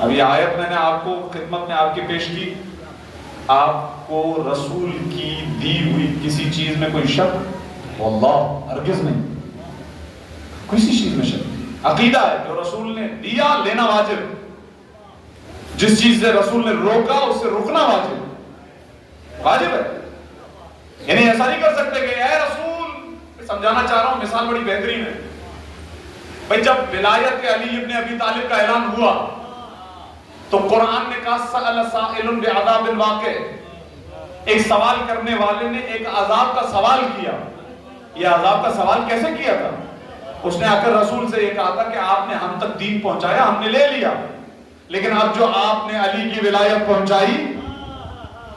Speaker 1: اب یہ آیت میں نے آپ کو خدمت میں آپ کی پیش کی. آپ کو رسول کی دی ہوئی کسی چیز میں کوئی شک؟ واللہ ہرگز نہیں, کسی چیز میں شک نہیں. عقیدہ ہے جو رسول نے دیا لینا واجب, جس چیز سے رسول نے روکا اس سے رکنا واجب ہے. یعنی ایسا نہیں کر سکتے کہ اے رسول, سمجھانا چاہ رہا ہوں, مثال بڑی بہترین ہے. بھئی جب ولایت علی ابن ابی طالب کا اعلان ہوا تو قرآن نے کہا سأل سائل بعذاب واقع, ایک سوال کرنے والے نے ایک عذاب کا سوال کیا. یہ عذاب کا سوال کیسے کیا تھا؟ اس نے آ کر رسول سے یہ کہا تھا کہ آپ نے ہم تک دین پہنچایا, ہم نے لے لیا, لیکن اب جو آپ نے علی کی ولایت پہنچائی,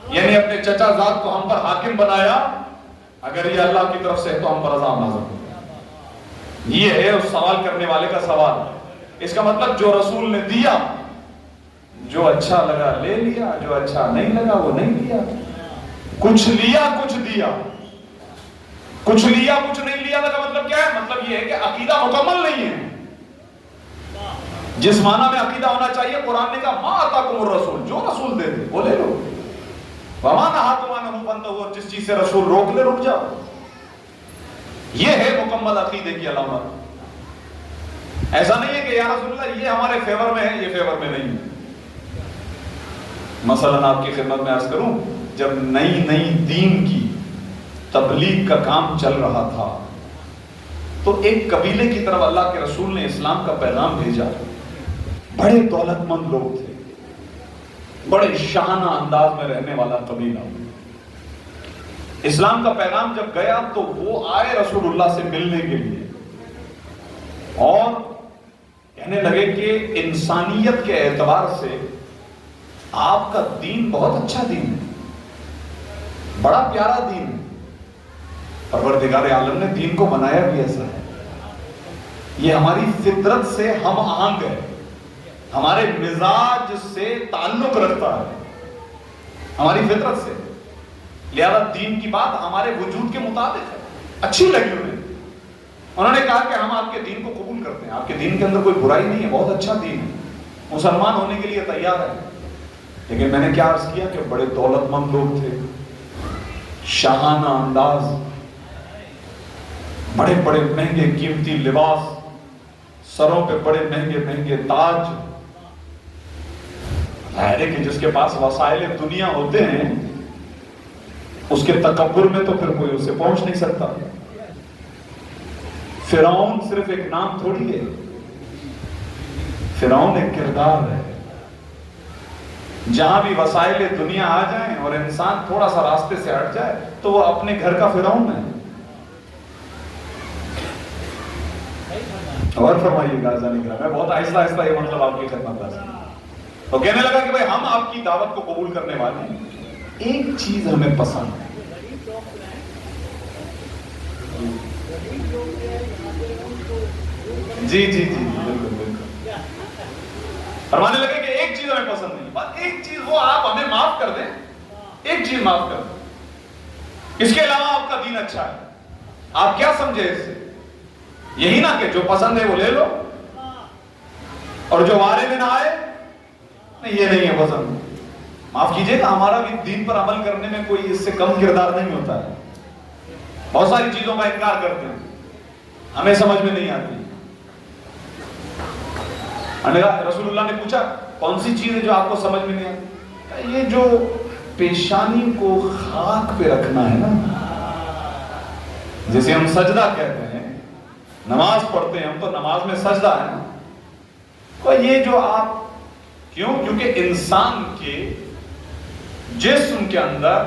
Speaker 1: یعنی اپنے چچا زاد کو ہم پر حاکم بنایا, اگر یہ اللہ کی طرف سے ہے تو ہم پر عذاب نازل ہو. یہ ہے اس سوال کرنے والے کا سوال. اس کا مطلب جو رسول نے دیا, جو اچھا لگا لے لیا, جو اچھا نہیں لگا وہ نہیں لیا. کچھ لیا کچھ دیا, کچھ لیا کچھ نہیں لیا کا مطلب کیا ہے؟ مطلب یہ ہے کہ عقیدہ مکمل نہیں ہے. جس معنی میں عقیدہ ہونا چاہیے, قرآن نے کہا ما آتاکم الرسول, جو رسول دے دے وہ لے لو, وما نہاکم عنہ فانتہوا, اور جس چیز سے رسول روک لے رک جاؤ. یہ ہے مکمل عقیدے کی علامت. ایسا نہیں ہے کہ یا رسول اللہ یہ ہمارے فیور میں ہے, یہ فیور میں نہیں ہے. مثلا آپ کی خدمت میں عرض کروں, جب نئی دین کی تبلیغ کا کام چل رہا تھا تو ایک قبیلے کی طرف اللہ کے رسول نے اسلام کا پیغام بھیجا. بڑے دولت مند لوگ تھے, بڑے شاہانہ انداز میں رہنے والا قبیلہ. اسلام کا پیغام جب گیا تو وہ آئے رسول اللہ سے ملنے کے لیے اور کہنے لگے کہ انسانیت کے اعتبار سے آپ کا دین بہت اچھا دین ہے, بڑا پیارا دین ہے. پروردگار عالم نے دین کو بنایا بھی ایسا ہے, یہ ہماری فطرت سے ہم آہنگ ہے, ہمارے مزاج سے تعلق رکھتا ہے, ہماری فطرت سے. لہذا دین کی بات ہمارے وجود کے مطابق ہے. اچھی لگی انہوں نے کہا کہ ہم آپ کے دین کو قبول کرتے ہیں, آپ کے دین کے اندر کوئی برائی نہیں ہے, بہت اچھا دین ہے, مسلمان ہونے کے لیے تیار ہے. لیکن میں نے کیا عرض کیا کہ بڑے دولت مند لوگ تھے, شاہانہ انداز, بڑے بڑے مہنگے قیمتی لباس, سروں پہ بڑے مہنگے تاج. ظاہر ہے کہ جس کے پاس وسائل دنیا ہوتے ہیں اس کے تکبر میں تو پھر کوئی اسے پہنچ نہیں سکتا. فرعون صرف ایک نام تھوڑی ہے, فرعون ایک کردار ہے. جہاں بھی وسائل دنیا آ جائیں اور انسان تھوڑا سا راستے سے ہٹ جائے تو وہ اپنے گھر کا فرعون ہے. اور فرمائیے گا میں بہت آہستہ یہ مطلب آپ کی خدمت کر سکتا. تو کہنے لگا کہ بھائی ہم آپ کی دعوت کو قبول کرنے والے ہیں, ایک چیز ہمیں پسند ہے. جی بالکل. فرمانے لگے کہ ایک چیز ہمیں پسند نہیں, بس ایک چیز, وہ آپ ہمیں معاف کر دیں, ایک چیز معاف کر دیں, اس کے علاوہ آپ کا دین اچھا ہے. آپ کیا سمجھے اس سے؟ یہی نا کہ جو پسند ہے وہ لے لو, اور جو وارے میں نہ آئے نہیں, یہ نہیں ہے پسند. معاف کیجئے گا, ہمارا بھی دین پر عمل کرنے میں کوئی اس سے کم کردار نہیں ہوتا ہے. بہت ساری چیزوں کا انکار کرتے ہیں, ہمیں سمجھ میں نہیں آتی. رسول اللہ نے پوچھا کون سی چیز ہے جو آپ کو سمجھ میں نہیں آتی؟ یہ جو پیشانی کو خاک پہ رکھنا ہے نا، جسے ہم سجدہ کہتے ہیں، نماز پڑھتے ہیں ہم تو نماز میں سجدہ ہے نا، تو یہ جو آپ کیونکہ انسان کے جسم کے اندر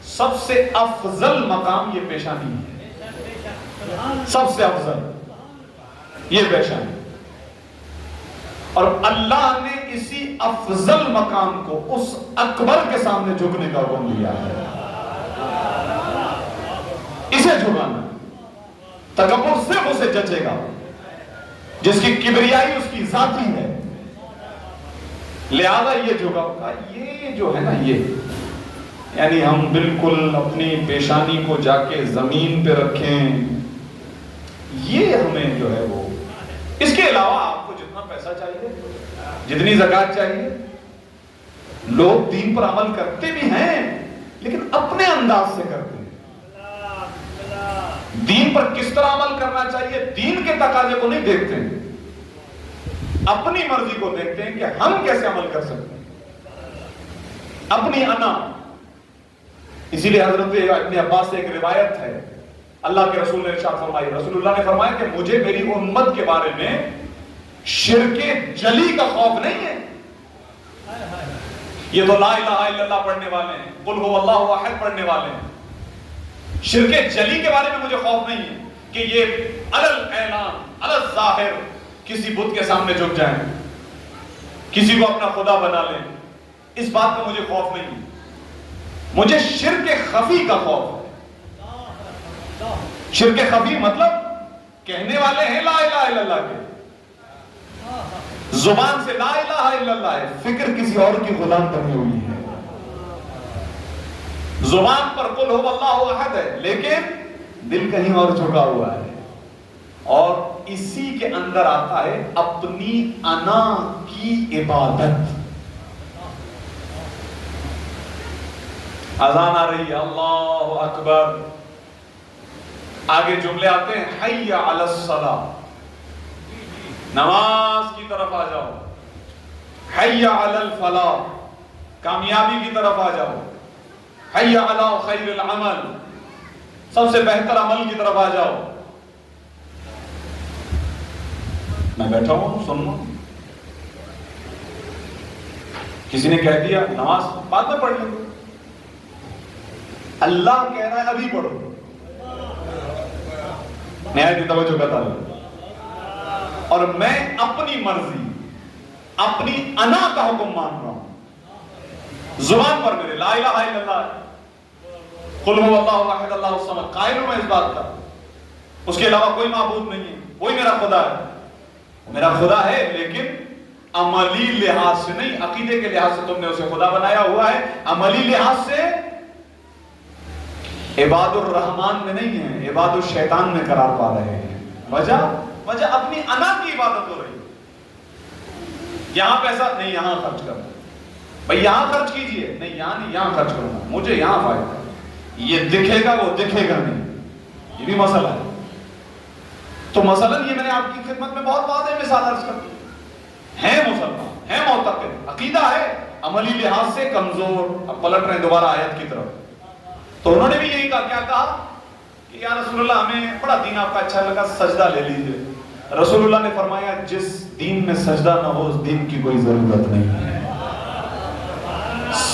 Speaker 1: سب سے افضل مقام یہ پیشانی ہے، سب سے افضل یہ پیشانی، اور اللہ نے اسی افضل مقام کو اس اکبر کے سامنے جھکنے کا حکم دیا ہے. اسے جھکانا، تکبر صرف اسے جچے گا جس کی کبریائی اس کی ذاتی ہے. لہذا یہ جھکا، یہ جو ہے نا، یہ یعنی ہم بالکل اپنی پیشانی کو جا کے زمین پہ رکھیں، یہ ہمیں جو ہے وہ، اس کے علاوہ آپ کو جتنا پیسہ چاہیے، جتنی زکوٰۃ چاہیے، لوگ دین پر عمل کرتے بھی ہیں لیکن اپنے انداز سے کرتے ہیں. دین پر کس طرح عمل کرنا چاہیے، دین کے تقاضے کو نہیں دیکھتے ہیں، اپنی مرضی کو دیکھتے ہیں کہ ہم کیسے عمل کر سکتے ہیں، اپنی انا. اسی لیے حضرت ابن عباس سے ایک روایت ہے، اللہ کے رسول نے ارشاد فرمائی، رسول اللہ نے فرمایا کہ مجھے میری امت کے بارے میں شرک جلی کا خوف نہیں ہے. یہ تو لا الہ الا اللہ پڑھنے والے ہیں، قل هو اللہ احد پڑھنے والے ہیں. شرک جلی کے بارے میں مجھے خوف نہیں ہے کہ یہ علل اعلان علل ظاہر کسی بت کے سامنے جھک جائیں، کسی کو اپنا خدا بنا لیں. اس بات کا مجھے خوف نہیں ہے. مجھے شرک خفی کا خوف ہے. شرک خفی مطلب کہنے والے ہیں لا الہ الا اللہ کے، زبان سے لا الہ الا اللہ ہے، فکر کسی اور کی غلام بنی ہوئی ہے. زبان پر قل هو اللہ احد ہے لیکن دل کہیں اور جھکا ہوا ہے. اور اسی کے اندر آتا ہے اپنی انا کی عبادت. اذان آ رہی ہے، اللہ اکبر، آگے جملے آتے ہیں حی علی الصلاۃ، نماز کی طرف آ جاؤ، حی علی الفلاح، کامیابی کی طرف آ جاؤ، حی علی خیر العمل، سب سے بہتر عمل کی طرف آ جاؤ. میں بیٹھا ہوں سن لوں، کسی نے کہہ دیا نماز بعد میں پڑھ لیں، اللہ کہہ رہا ہے ابھی پڑھو، نہایت کی توجہ کا تعلق. اور میں اپنی مرضی اپنی انا کا حکم مان رہا ہوں، زبان پر میرے لا الہ الا اللہ قل هو اللہ احد اللہ الصمد، قائل ہوں میں اس بات کا، اس کے علاوہ کوئی معبود نہیں ہے، وہی میرا خدا ہے. میرا خدا ہے لیکن عملی لحاظ سے نہیں، عقیدے کے لحاظ سے تم نے اسے خدا بنایا ہوا ہے، عملی لحاظ سے عباد الرحمن میں نہیں ہے، عباد الشیطان میں قرار پا رہے ہیں. وجہ اپنی انا کی عبادت ہو رہی ہے. یہاں پیسہ نہیں، یہاں خرچ کرنا، بھئی یہاں خرچ کیجئے، نہیں یہاں نہیں، یہاں خرچ کرنا، مجھے یہاں فائدہ ہے. یہ دکھے گا وہ دکھے گا نہیں، یہ بھی مسئلہ ہے. تو مثلا یہ میں نے آپ کی خدمت میں بہت واضح مثال عرض کر دی. ہیں مسلمان، ہیں معتقد، عقیدہ ہے، عملی لحاظ سے کمزور. اب پلٹ رہے ہیں دوبارہ آیت کی طرف. تو انہوں نے بھی یہی کہا، کیا کہا کہ یا رسول اللہ ہمیں بڑا دین آپ کا اچھا لگا، سجدہ لے لیجئے. رسول اللہ نے فرمایا جس دین میں سجدہ نہ ہو اس دین کی کوئی ضرورت نہیں ہے.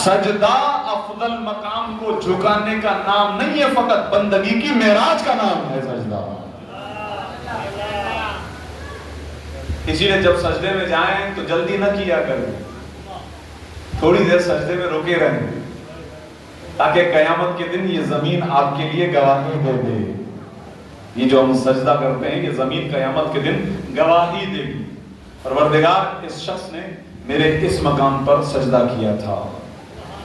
Speaker 1: سجدہ افضل مقام کو جھکانے کا نام نہیں ہے، فقط بندگی کی معراج کا نام ہے سجدہ. اسی لیے جب سجدے میں جائیں تو جلدی نہ کیا کریں، تھوڑی دیر سجدے میں رکے رہیں تاکہ قیامت کے دن یہ زمین آپ کے لیے گواہی دے دے. یہ جو ہم سجدہ کرتے ہیں یہ زمین قیامت کے دن گواہی دے گی، پروردگار اس شخص نے میرے اس مقام پر سجدہ کیا تھا.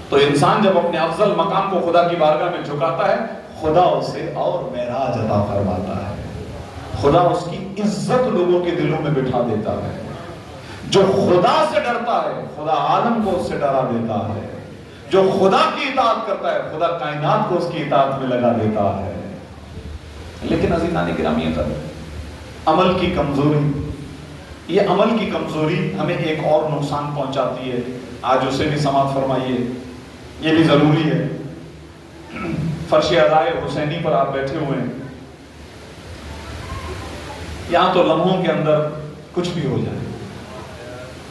Speaker 1: تو انسان جب اپنے افضل مقام کو خدا کی بارگاہ میں جھکاتا ہے، خدا اسے اور معراج عطا فرماتا ہے. خدا اس کی عزت لوگوں کے دلوں میں بٹھا دیتا ہے. جو خدا سے ڈرتا ہے خدا عالم کو اس سے ڈرا دیتا ہے. جو خدا کی اطاعت کرتا ہے خدا کائنات کو اس کی اطاعت میں لگا دیتا ہے. لیکن عزیزان گرامی، عمل کی کمزوری، یہ عمل کی کمزوری ہمیں ایک اور نقصان پہنچاتی ہے، آج اسے بھی سماعت فرمائیے، یہ بھی ضروری ہے۔ فرش ادائے حسینی پر آپ بیٹھے ہوئے ہیں، یہاں تو لمحوں کے اندر کچھ بھی ہو جائے،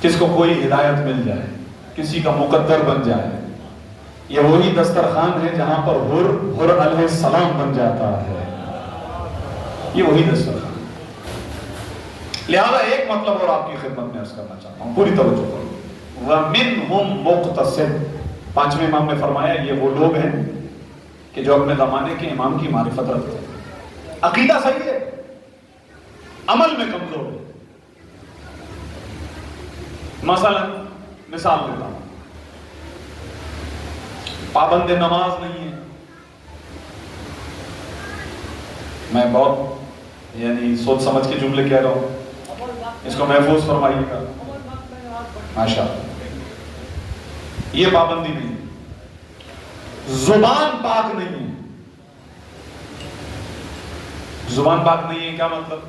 Speaker 1: کس کو کوئی ہدایت مل جائے، کسی کا مقدر بن جائے، یہ وہی دسترخوان ہے جہاں پر حر علیہ السلام بن جاتا ہے، یہ وہی دسترخوان۔ لہذا ایک مطلب اور آپ کی خدمت میں عرض کرنا چاہتا ہوں، پوری توجہ کرو۔ وَمِنْهُمْ مُقْتَصِدٌ، پانچویں امام نے فرمایا یہ وہ لوگ ہیں کہ جو اپنے زمانے کے امام کی معرفت رکھتے ہیں، عقیدہ صحیح ہے، عمل میں کمزور ہے۔ مثلا مثال دیتا ہوں، پابند نماز نہیں ہے، میں بہت یعنی سوچ سمجھ کے جملے کہہ رہا ہوں، اس کو محفوظ فرمائیے گا، ماشاءاللہ، یہ پابندی نہیں ہے۔ زبان پاک نہیں ہے، زبان پاک نہیں ہے کیا مطلب؟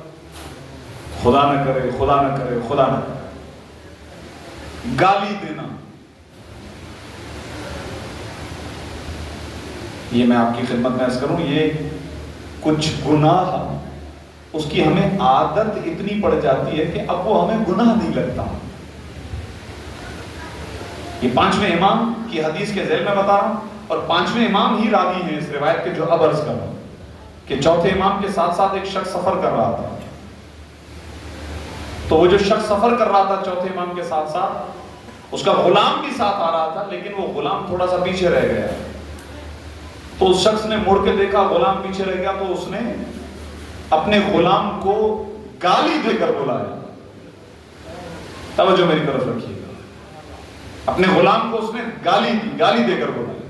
Speaker 1: خدا نہ کرے، خدا نہ کرے، خدا نہ کرے، گالی دینا، یہ میں آپ کی خدمت میں عرض کروں، یہ کچھ گناہ اس کی ہمیں عادت اتنی پڑ جاتی ہے کہ اب وہ ہمیں گناہ نہیں لگتا۔ یہ پانچویں امام کی حدیث کے ذیل میں بتا رہا ہوں، اور پانچویں امام ہی راوی ہیں اس روایت کے جو اب عرض کر رہا ہوں، کہ چوتھے امام کے ساتھ ساتھ ایک شخص سفر کر رہا تھا، تو وہ جو شخص سفر کر رہا تھا چوتھے امام کے ساتھ ساتھ، اس کا غلام بھی ساتھ آ رہا تھا، لیکن وہ غلام تھوڑا سا پیچھے رہ گیا، تو اس شخص نے مڑ کے دیکھا غلام پیچھے رہ گیا، تو اس نے اپنے غلام کو گالی دے کر بلایا، توجہ میری طرف رکھیے گا، اپنے غلام کو اس نے گالی دی، گالی دے کر بلایا۔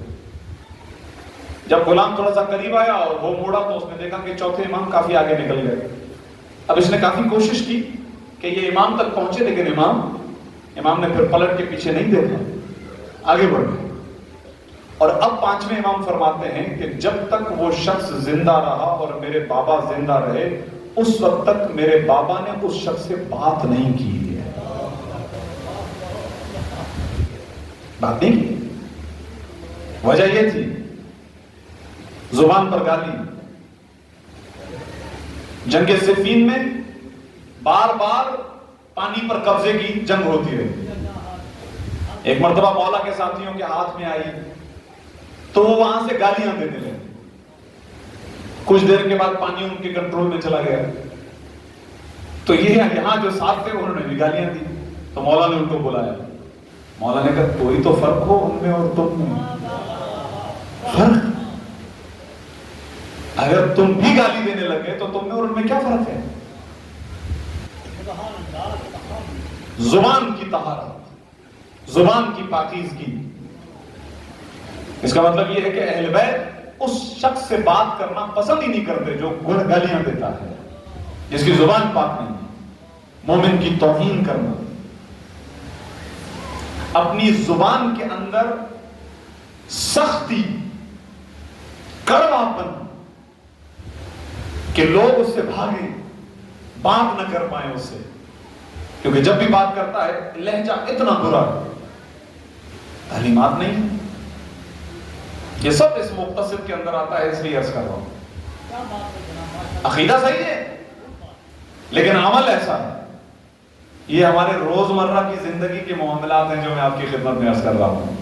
Speaker 1: جب غلام تھوڑا سا قریب آیا اور وہ موڑا تو اس نے دیکھا کہ چوتھے امام کافی آگے نکل گئے۔ اب اس نے کافی کوشش کی کہ یہ امام تک پہنچے، لیکن امام نے پھر پلٹ کے پیچھے نہیں دیکھا، آگے بڑھ گئے۔ اور اب پانچویں امام فرماتے ہیں کہ جب تک وہ شخص زندہ رہا اور میرے بابا زندہ رہے، اس وقت تک میرے بابا نے اس شخص سے بات نہیں کی ہے، بات نہیں کی۔ وجہ یہ تھی زبان پر گالی۔ جنگ صفین میں بار بار پانی پر قبضے کی جنگ ہوتی رہی، ایک مرتبہ مولا کے ساتھیوں کے ہاتھ میں آئی تو وہ وہاں سے گالیاں دینے لگے، کچھ دیر کے بعد پانی ان کے کنٹرول میں چلا گیا، تو یہ یہاں جو ساتھ تھے انہوں نے بھی گالیاں دی، تو مولا نے ان کو بلایا، مولا نے کہا کوئی تو فرق ہو ان میں اور تم میں، فرق؟ اگر تم بھی گالی دینے لگے تو تم میں اور ان میں کیا فرق ہے؟ زبان کی طہارت، زبان کی پاکیزگی، اس کا مطلب یہ ہے کہ اہل بیت اس شخص سے بات کرنا پسند ہی نہیں کرتے جو گالیاں دیتا ہے، جس کی زبان پاک نہیں ہے۔ مومن کی توہین کرنا، اپنی زبان کے اندر سختی، کڑواپن، کہ لوگ اس سے بھاگیں، بات نہ کر پائیں اس سے، کیونکہ جب بھی بات کرتا ہے لہجہ اتنا برا، تعلیمات نہیں، یہ سب اس مختصر کے اندر آتا ہے، اس لیے عرض کر رہا ہوں۔ عقیدہ صحیح ہے لیکن عمل ایسا ہے، یہ ہمارے روزمرہ کی زندگی کے معاملات ہیں جو میں آپ کی خدمت میں عرض کر رہا ہوں۔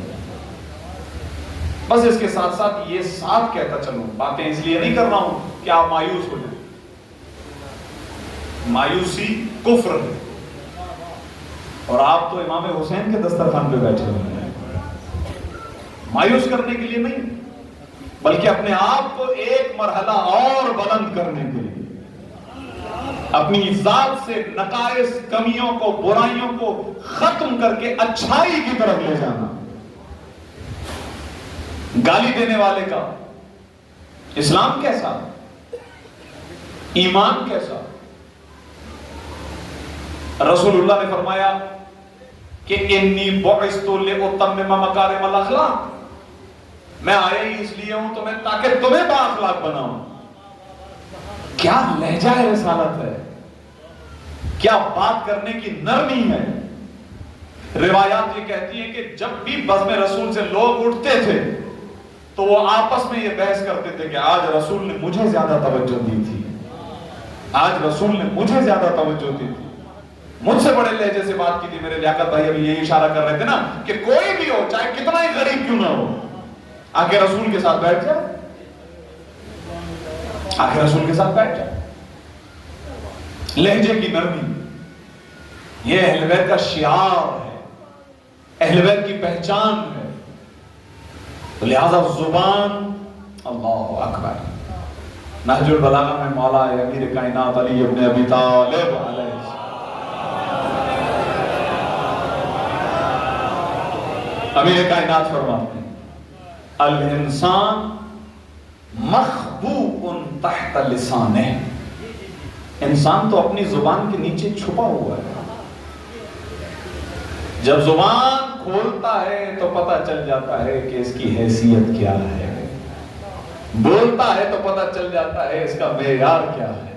Speaker 1: بس اس کے ساتھ ساتھ یہ ساتھ کہتا چلوں، باتیں اس لیے نہیں کر رہا ہوں کہ آپ مایوس ہو جائیں، مایوسی کفر ہے، اور آپ تو امام حسین کے دسترخوان پہ بیٹھے ہوئے ہیں، مایوس کرنے کے لیے نہیں بلکہ اپنے آپ کو ایک مرحلہ اور بلند کرنے کے لیے، اپنی ذات سے نقائص، کمیوں کو، برائیوں کو ختم کر کے اچھائی کی طرف لے جانا۔ گالی دینے والے کا اسلام کیسا، ایمان کیسا؟ رسول اللہ نے فرمایا کہ انی بعثت لأتمم مکارم الاخلاق، میں آیا ہی اس لیے ہوں تاکہ تمہیں با اخلاق بناؤں۔ کیا لہجہ ہے رسالت ہے، کیا بات کرنے کی نرمی ہے. روایات یہ کہتی ہیں کہ جب بھی بزم رسول سے لوگ اٹھتے تھے تو وہ آپس میں یہ بحث کرتے تھے کہ آج رسول نے مجھے زیادہ توجہ دی تھی, آج رسول نے مجھے زیادہ توجہ دی تھی, مجھ سے بڑے لہجے سے بات کی تھی. میرے لیاقت بھائی ابھی یہی اشارہ کر رہے تھے نا کہ کوئی بھی ہو, چاہے کتنا ہی غریب کیوں نہ ہو, آ کے رسول کے ساتھ بیٹھ جائے, آ کے رسول کے ساتھ بیٹھ جائے. لہجے کی نرمی یہ اہل بیت کا شعار ہے, اہل بیت کی پہچان ہے. تو لہذا زبان, اللہ اکبر. نہج البلاغہ میں مولا امیر کائنات علی ابن ابی طالب علیہ امیر کائنات فرماتے ہیں الانسان مخبوء تحت لسانہ, انسان تو اپنی زبان کے نیچے چھپا ہوا ہے. جب زبان کھولتا ہے تو پتہ چل جاتا ہے کہ اس کی حیثیت کیا ہے, بولتا ہے تو پتہ چل جاتا ہے اس کا معیار کیا ہے,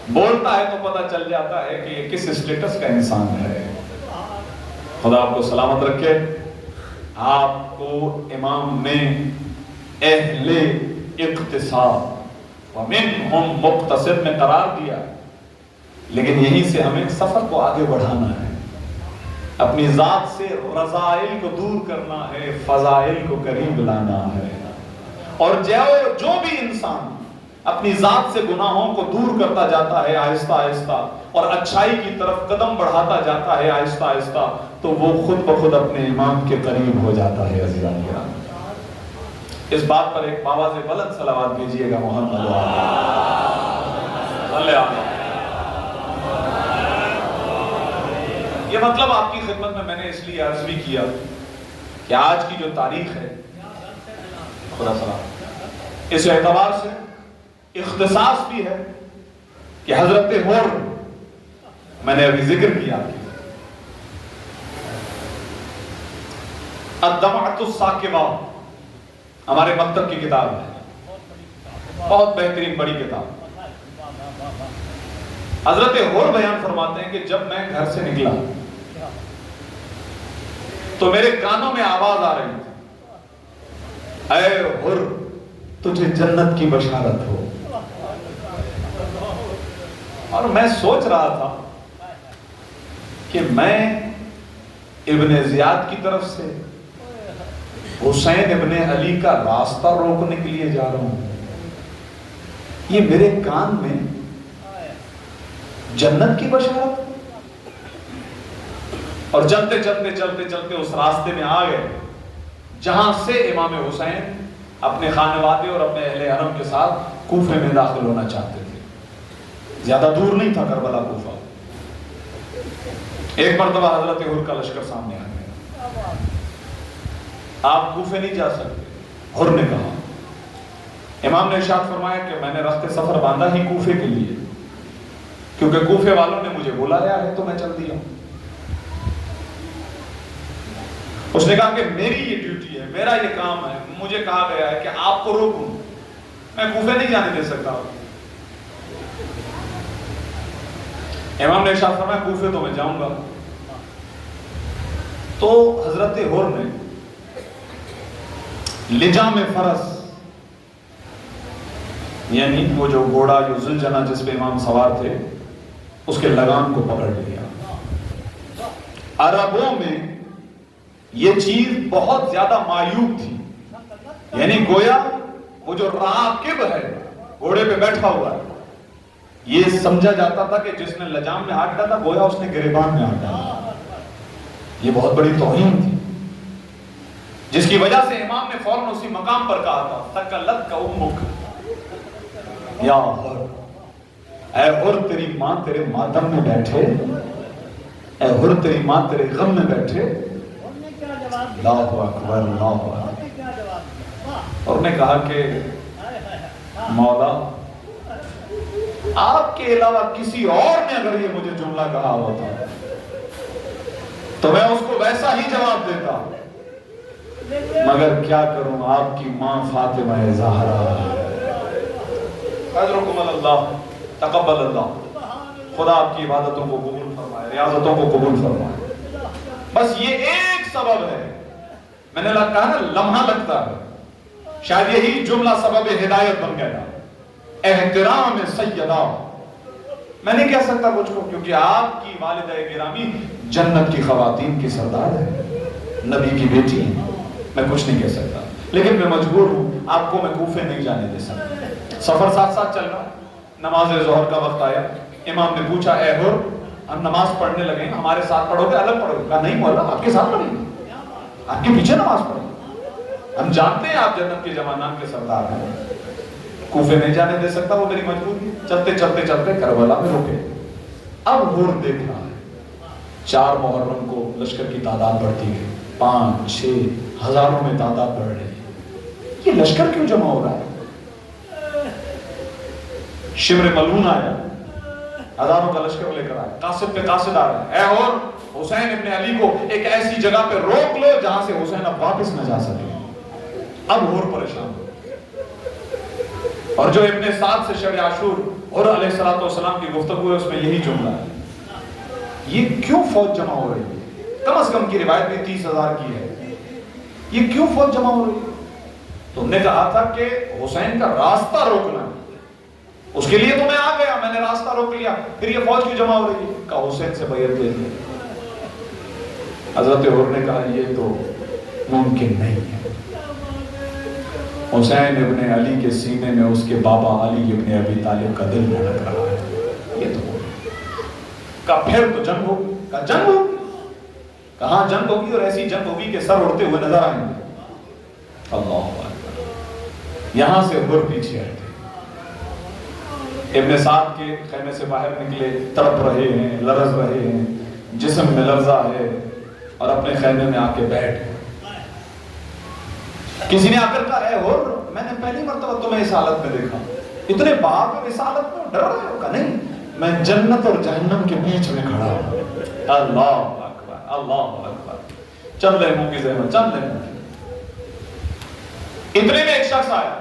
Speaker 1: بولتا ہے تو پتہ چل جاتا ہے کہ یہ کس اسٹیٹس کا انسان ہے. خدا آپ کو سلامت رکھے. آپ کو امام نے اہل اقتصاد ومنہم مقتصد میں قرار دیا, لیکن یہیں سے ہمیں سفر کو آگے بڑھانا ہے, اپنی ذات سے رذائل کو دور کرنا ہے, فضائل کو قریب لانا ہے. اور جو بھی انسان اپنی ذات سے گناہوں کو دور کرتا جاتا ہے آہستہ آہستہ اور اچھائی کی طرف قدم بڑھاتا جاتا ہے آہستہ آہستہ, تو وہ خود بخود اپنے امام کے قریب ہو جاتا ہے. عزیزان کرام, اس بات پر ایک آواز بلند صلوات بھیجیے گا محمد صلی اللہ علیہ. یہ مطلب آپ کی خدمت میں نے اس لیے عرض بھی کیا کہ آج کی جو تاریخ ہے, خدا سلام, اس اعتبار سے اختصاص بھی ہے کہ حضرت ہور, میں نے ابھی ذکر کیا الدمعۃ الثاقبہ ہمارے مکتب کی کتاب ہے, بہت بہترین بڑی کتاب. حضرت ہور بیان فرماتے ہیں کہ جب میں گھر سے نکلا تو میرے کانوں میں آواز آ رہی تھی, اے ہور تجھے جنت کی بشارت ہو. اور میں سوچ رہا تھا کہ میں ابن زیاد کی طرف سے حسین ابن علی کا راستہ روکنے کے لیے جا رہا ہوں, یہ میرے کان میں جنت کی بشارت. اور چلتے چلتے چلتے چلتے اس راستے میں آ گئے جہاں سے امام حسین اپنے خانوادے اور اپنے اہل حرم کے ساتھ کوفے میں داخل ہونا چاہتے تھے. زیادہ دور نہیں تھا کربلا کوفہ. ایک مرتبہ حضرت ہور کا لشکر سامنے آ گیا, آپ کوفے نہیں جا سکتے. ہور نے کہا, امام نے ارشاد فرمایا کہ میں نے رخت سفر باندھا ہی کوفے کے لیے, کیونکہ کوفے والوں نے مجھے بلایا ہے تو میں چل دیا. اس نے کہا کہ میری یہ ڈیوٹی ہے, میرا یہ کام ہے, مجھے کہا گیا ہے کہ آپ کو روکوں, میں کوفے نہیں جانے دے سکتا. امام نے ارشاد فرمایا کوفے تو میں جاؤں گا. تو حضرت ہور نے لجام فرس, یعنی وہ جو گھوڑا جو ذوالجناح جس پہ امام سوار تھے, اس کے لگام کو پکڑ لیا. عربوں میں یہ چیز بہت زیادہ معیوب تھی, یعنی گویا وہ جو راکب ہے, گھوڑے پہ بیٹھا ہوا ہے, یہ سمجھا جاتا تھا کہ جس نے لجام میں ہاتھ ڈالا گویا اس نے گریبان میں ہاتھ ڈالا. یہ بہت بڑی توہین تھی, جس کی وجہ سے امام نے فوراً اسی مقام پر کہا تھا ثقلتک امک یا ہور, اے ہور تیری ماں تیرے ماتم میں بیٹھے, اے ہور تیری ماں تیرے غم میں بیٹھے. اللہ اکبر, اللہ اکبر. اور نے کہا کہ مولا آپ کے علاوہ کسی اور نے اگر یہ مجھے جملہ کہا ہوتا تو میں اس کو ویسا ہی جواب دیتا, مگر کیا کروں, آپ کی ماں فاطمہ زہرا. حضرکم اللہ تقبل اللہ. خدا آپ کی عبادتوں کو قبول فرمائے، ریاضتوں کو قبول فرمائے۔ بس یہ ایک سبب ہے، میں نے کہا نا لمحہ لگتا ہے، شاید یہی جملہ سبب ہدایت بن گیا، احترام سیدہ۔ میں نہیں کہہ سکتا کچھ کو، کیونکہ آپ کی والدہ گرامی جنت کی خواتین کی سردار ہے، نبی کی بیٹی ہے، میں کچھ نہیں کہہ سکتا، لیکن میں مجبور ہوں، آپ کو میں کوفے نہیں جانے دے سکتا۔ سفر ساتھ ساتھ چل رہا، نماز ظہر کا وقت آیا، امام نے پوچھا اے حر ہم نماز پڑھنے لگے، ہمارے ساتھ پڑھو گے الگ پڑھو گے؟ کہا نہیں مولا آپ کے ساتھ پڑھیں گے، آپ کے پیچھے نماز پڑھیں گے، ہم جانتے ہیں آپ جنت کے جوانان کے سردار ہیں، کوفے نہیں جانے دے سکتا، وہ میری مجبوری ہے۔ چلتے چلتے چلتے کربلا میں رکے، اب حر دیکھ رہا ہے 4 محرم کو لشکر کی تعداد بڑھتی ہے، 5 6 ہزاروں میں تعداد بڑھ رہی ہے، یہ لشکر کیوں جمع ہو رہا ہے؟ شمر ملعون آیا، ہزاروں کا لشکر لے کر آیا، قاصد پہ قاصد آ رہا ہے، اے اور حسین ابن علی کو ایک ایسی جگہ پہ روک لو جہاں سے حسین اب واپس نہ جا سکے۔ اب اور پریشان ہو، اور جو ابن سعد سے شب عاشور اور علیہ السلام کی گفتگو ہے اس میں یہی جملہ ہے، یہ کیوں فوج جمع ہو رہی ہے؟ کم از کم کی روایت میں 30,000 کی ہے، یہ کیوں فوج جمع ہو رہی ہے؟ تم نے کہا تھا کہ حسین کا راستہ روکنا، اس کے لیے تو میں آ گیا، میں نے راستہ روک لیا، پھر یہ فوج کیوں جمع ہو رہی ہے؟ کہا حسین سے بیعت لے لی۔ حضرت عمر نے کہا یہ تو ممکن نہیں ہے، حسین ابن علی کے سینے میں اس کے بابا علی ابن ابی طالب کا دل دھڑک رہا ہے، یہ تو کہا پھر تو جنگ ہوگی، کہا جنگ ہوگی، کہاں جنگ ہوگی، اور ایسی جنگ ہوگی کہ سر اڑتے ہوئے نظر آئیں گے۔ اللہ اکبر، یہاں سے حر پیچھے ہٹے، ابن سعد کے خیمے سے باہر نکلے، تڑپ رہے ہیں، لرز رہے ہیں، جسم میں لرزہ ہے، اور اپنے خیمے میں آ کے بیٹھ گئے۔ کسی نے آ کر کہا اے حر میں نے پہلی مرتبہ تمہیں اس حالت میں دیکھا، اتنے باپ اور اس حالت میں ڈر رہے ہو؟ کہا نہیں، میں جنت اور جہنم کے بیچ میں کھڑا ہوں۔ اللہ اکبر، اللہ اکبر، چند لمحوں کی زحمت، چند لمحوں کی۔ اتنے میں ایک شخص آیا،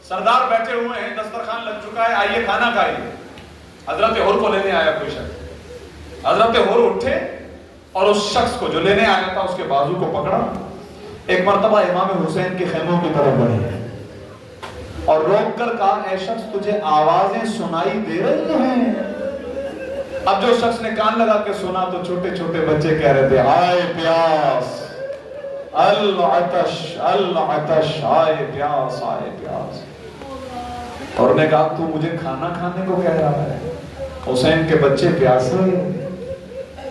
Speaker 1: سردار بیٹھے ہوئے ہیں، دسترخوان لگ چکا ہے، آئیے کھانا کھائیے۔ حضرت حر کو لینے آیا کوئی شخص، حضرت حر اٹھے اور اس شخص کو جو لینے آیا تھا اس کے بازو کو پکڑا، ایک مرتبہ امام حسین کے خیموں کی طرف بڑھے اور روک کر کہا اے شخص تجھے آوازیں سنائی دے رہی ہیں؟ اب جو شخص نے کان لگا کے سنا تو چھوٹے چھوٹے بچے کہہ رہے تھے آئے پیاس، العطش العطش، آئے پیاس آئے پیاس۔ اور نے کہا تو مجھے کھانا کھانے کو کہہ رہا ہے؟ حسین کے بچے پیاسے،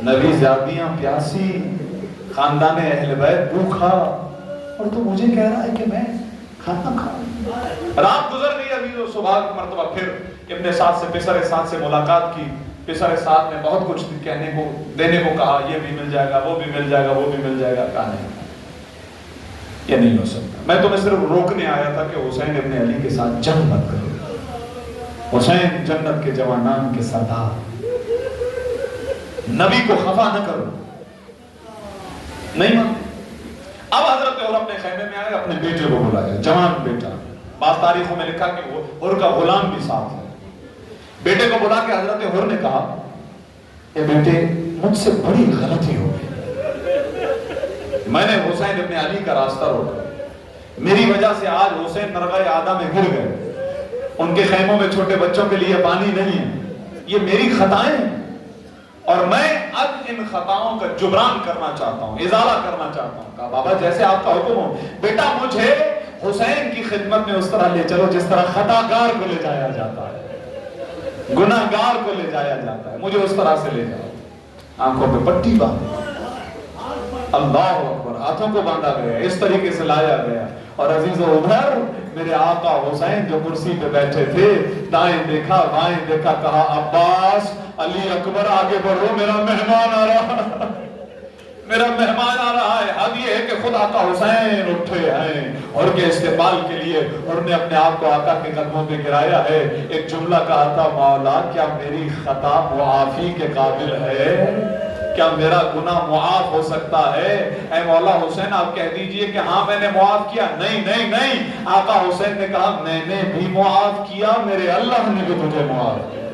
Speaker 1: نبی زادیاں پیاسی، خاندان اہل بیت بھوکھا، اور تو مجھے کہہ رہا ہے کہ میں کھانا کھاؤں۔ رات گزر گئی، ابھی صبح مرتبہ پھر ابن سعد سے، پسر سعد سے ملاقات کی، پسر سعد نے بہت کچھ کہنے کو دینے کو کہا، یہ بھی مل جائے گا، وہ بھی مل جائے گا، وہ بھی مل جائے گا۔ کہا نہیں، یہ نہیں ہو سکتا، میں تمہیں صرف روکنے آیا تھا کہ حسین ابن علی کے ساتھ جنگ مت کرو، حسین جنت کے جوانان کے سردار، نبی کو خفا نہ کرو، نہیں مانتے۔ اب حضرت عمر اپنے خیمے میں آئے، اپنے بیٹے کو بلایا، جوان بیٹا، بعض تاریخوں میں لکھا کہ وہ حر کا غلام بھی ساتھ ہے۔ بیٹے کو بلا کے حضرت حر نے کہا اے بیٹے مجھ سے بڑی غلطی ہو گئی، میں نے حسین ابن علی کا راستہ روکا، میری وجہ سے آج حسین مرغہ آدم میں گر گئے، ان کے خیموں میں چھوٹے بچوں کے لیے پانی نہیں ہے، یہ میری خطائیں ہیں، اور میں اب ان خطاؤں کا جبران کرنا چاہتا ہوں، ازالہ کرنا چاہتا ہوں۔ کہا بابا جیسے آپ کا حکم ہو، بیٹا مجھے حسین کی خدمت میں اس طرح لے چلو جس طرح خطاکار کو لے جایا جاتا ہے، گناہگار کو لے جایا جاتا ہے، مجھے اس طرح سے لے جاؤ۔ آنکھوں پہ پٹی باندھی، اللہ اکبر، ہاتھوں کو باندھا گیا، اس طریقے سے لایا گیا، اور عزیز و ادھر میرے آقا حسین جو کرسی پہ بیٹھے تھے، دائیں دیکھا بائیں دیکھا، کہا عباس علی اکبر آگے بڑھو، میرا مہمان آ رہا، میرا مہمان آ رہا ہے۔ اب یہ ہے کہ خود آقا حسین اٹھے ہیں اور کے استقبال کے لیے، اور نے اپنے آپ کو آقا کے قدموں پہ گرایا ہے۔ ایک جملہ کہا تھا، مولا کیا میری خطا معافی کے قابل ہے؟ کیا میرا گناہ معاف ہو سکتا ہے؟ اے مولا حسین آپ کہہ دیجئے کہ ہاں میں نے معاف کیا۔ نہیں نہیں نہیں، آقا حسین نے کہا میں نے بھی معاف کیا، میرے اللہ نے بھی تجھے معاف کیا۔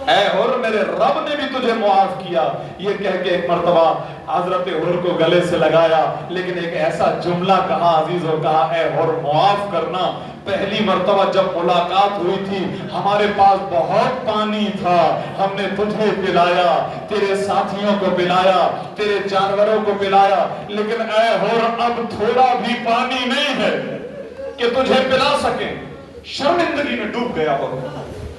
Speaker 1: اے حر میرے رب نے بھی تجھے معاف کیا. یہ کہہ کے ایک مرتبہ حضرت حر کو گلے سے لگایا، لیکن ایک ایسا جملہ کہا عزیزوں، کہا اے حر معاف کرنا، پہلی مرتبہ جب ملاقات ہوئی تھی ہمارے پاس بہت پانی تھا، ہم نے تجھے پلایا، تیرے ساتھیوں کو پلایا، تیرے جانوروں کو پلایا، لیکن اے حر اب تھوڑا بھی پانی نہیں ہے کہ تجھے پلا سکیں. شرمندگی میں ڈوب گیا وہ،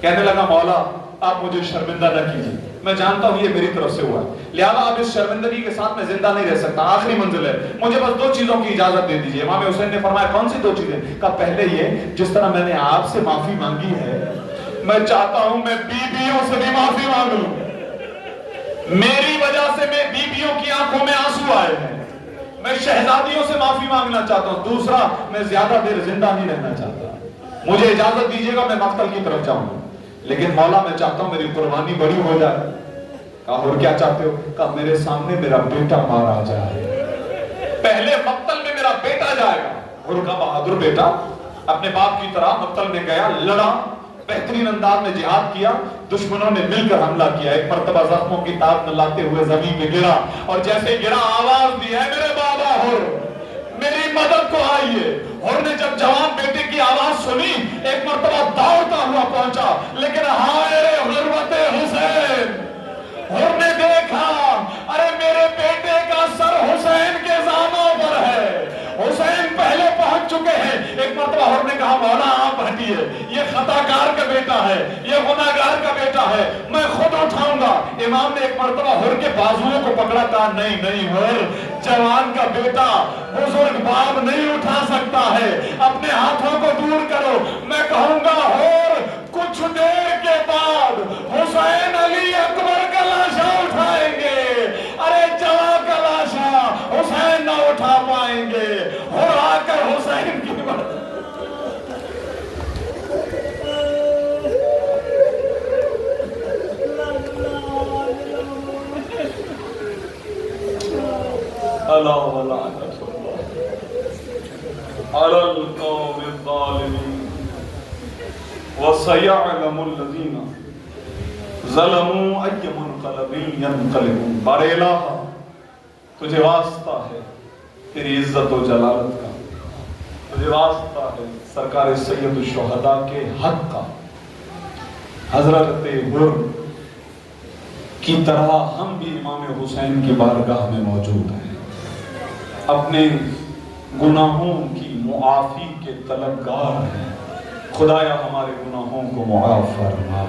Speaker 1: کہنے لگا مولا آپ مجھے شرمندہ نہ کیجیے، میں جانتا ہوں یہ میری طرف سے ہوا ہے، لہذا اب اس شرمندگی کے ساتھ میں زندہ نہیں رہ سکتا، آخری منزل ہے، مجھے بس 2 چیزوں کی اجازت دے دیجیے. امام حسین نے فرمایا کون سی 2 چیزیں؟ کہا پہلے یہ، جس طرح میں نے آپ سے معافی مانگی ہے میں چاہتا ہوں میں بیویوں سے بھی معافی مانگ لوں. میری وجہ سے میں بیویوں کی آنکھوں میں آنسو آئے ہیں، میں شہزادیوں سے معافی مانگنا چاہتا ہوں. دوسرا، میں زیادہ دیر زندہ نہیں رہنا چاہتا، مجھے اجازت دیجیے گا میں مقتل کی طرف جاؤں گا، لیکن مولا میں چاہتا ہوں میری قربانی بڑی ہو جائے. کہا اور کیا چاہتے ہو؟ کہا میرے سامنے میرا بیٹا مارا جائے، پہلے مقتل میں میرا بیٹا جائے گا. اور کا بہادر بیٹا اپنے باپ کی طرح مقتل میں گیا، لڑا، بہترین انداز میں جہاد کیا، دشمنوں نے مل کر حملہ کیا، ایک مرتبہ زخموں کی تاب نہ لاتے ہوئے زمین پہ گرا، اور جیسے گرا آواز دی ہے میرے بابا حر میری مدد کو آئیے. حر نے جب جوان بیٹے کی آواز سنی ایک مرتبہ دوڑتا ہوا پہنچا، لیکن ہائے غربت حسین. حر نے دیکھا ارے میرے بیٹے کا سر حسین کے زانوں پر ہے، حسین پہلے پہنچ چکے ہیں. ایک مرتبہ حر نے کہا مولا آپ ہٹیے، یہ خطاکار کا بیٹا ہے، یہ گناہگار کا بیٹا ہے، میں خود اٹھاؤں گا. امام نے ایک مرتبہ حر کے بازوؤں کو پکڑا، کہا نہیں نہیں حر، جوان کا بیٹا بزرگ باپ نہیں اٹھا سکتا ہے، اپنے ہاتھوں کو دور کرو. میں کہوں گا حر کچھ دیر کے بعد حسین علی اکبر کا لاشا اٹھائیں گے، ارے جوان کا لاشا حسین نہ اٹھا پائیں گے. حر آ کر حسین کی مدد اللہ ولعنت اللہ علی القوم الظالمین وسيعلم الذين ظلموا أي منقلب ينقلبون. بار الہ تجھے واسطہ ہے تیری عزت و جلالت کا، تجھے واسطہ ہے سرکار سید الشہداء کے حق کا. حضرت حر کی طرح ہم بھی امام حسین کی بارگاہ میں موجود ہیں، اپنے گناہوں کی معافی کے طلبگار ہیں. خدایا ہمارے گناہوں کو معاف فرما،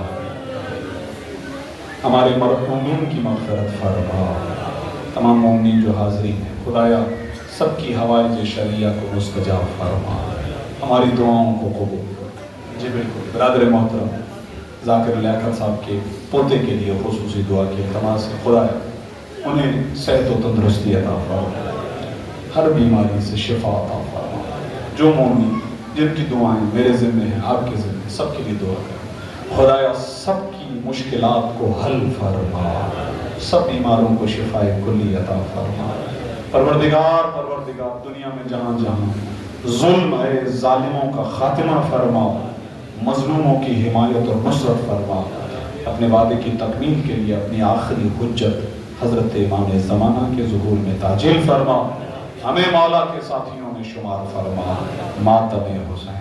Speaker 1: ہمارے مرحومین کی مغفرت فرما. تمام مومنین جو حاضرین ہیں خدایا سب کی حوائج شرعیہ کو مستجاب فرما، ہماری دعاؤں کو قبول. جی بالکل برادر محترم ذاکر لیاقت صاحب کے پوتے کے لیے خصوصی دعا کی التماس ہے. خدایا انہیں صحت و تندرستی عطا فرما، ہر بیماری سے شفا عطا فرما. جو مومن جن کی دعائیں میرے ذمہ ہیں آپ کے ذمہ، سب کے لیے دعا کریں. خدایا سب کی مشکلات کو حل فرما، سب بیماروں کو شفائے کلی عطا فرما. پروردگار دنیا میں جہاں جہاں ظلم ہے ظالموں کا خاتمہ فرما، مظلوموں کی حمایت اور نصرت فرما. اپنے وعدے کی تکمیل کے لیے اپنی آخری حجت حضرت امام زمانہ کے ظہور میں تعجیل فرما. ہمیں مولا کے ساتھیوں میں شمار فرما. ماتم حسین.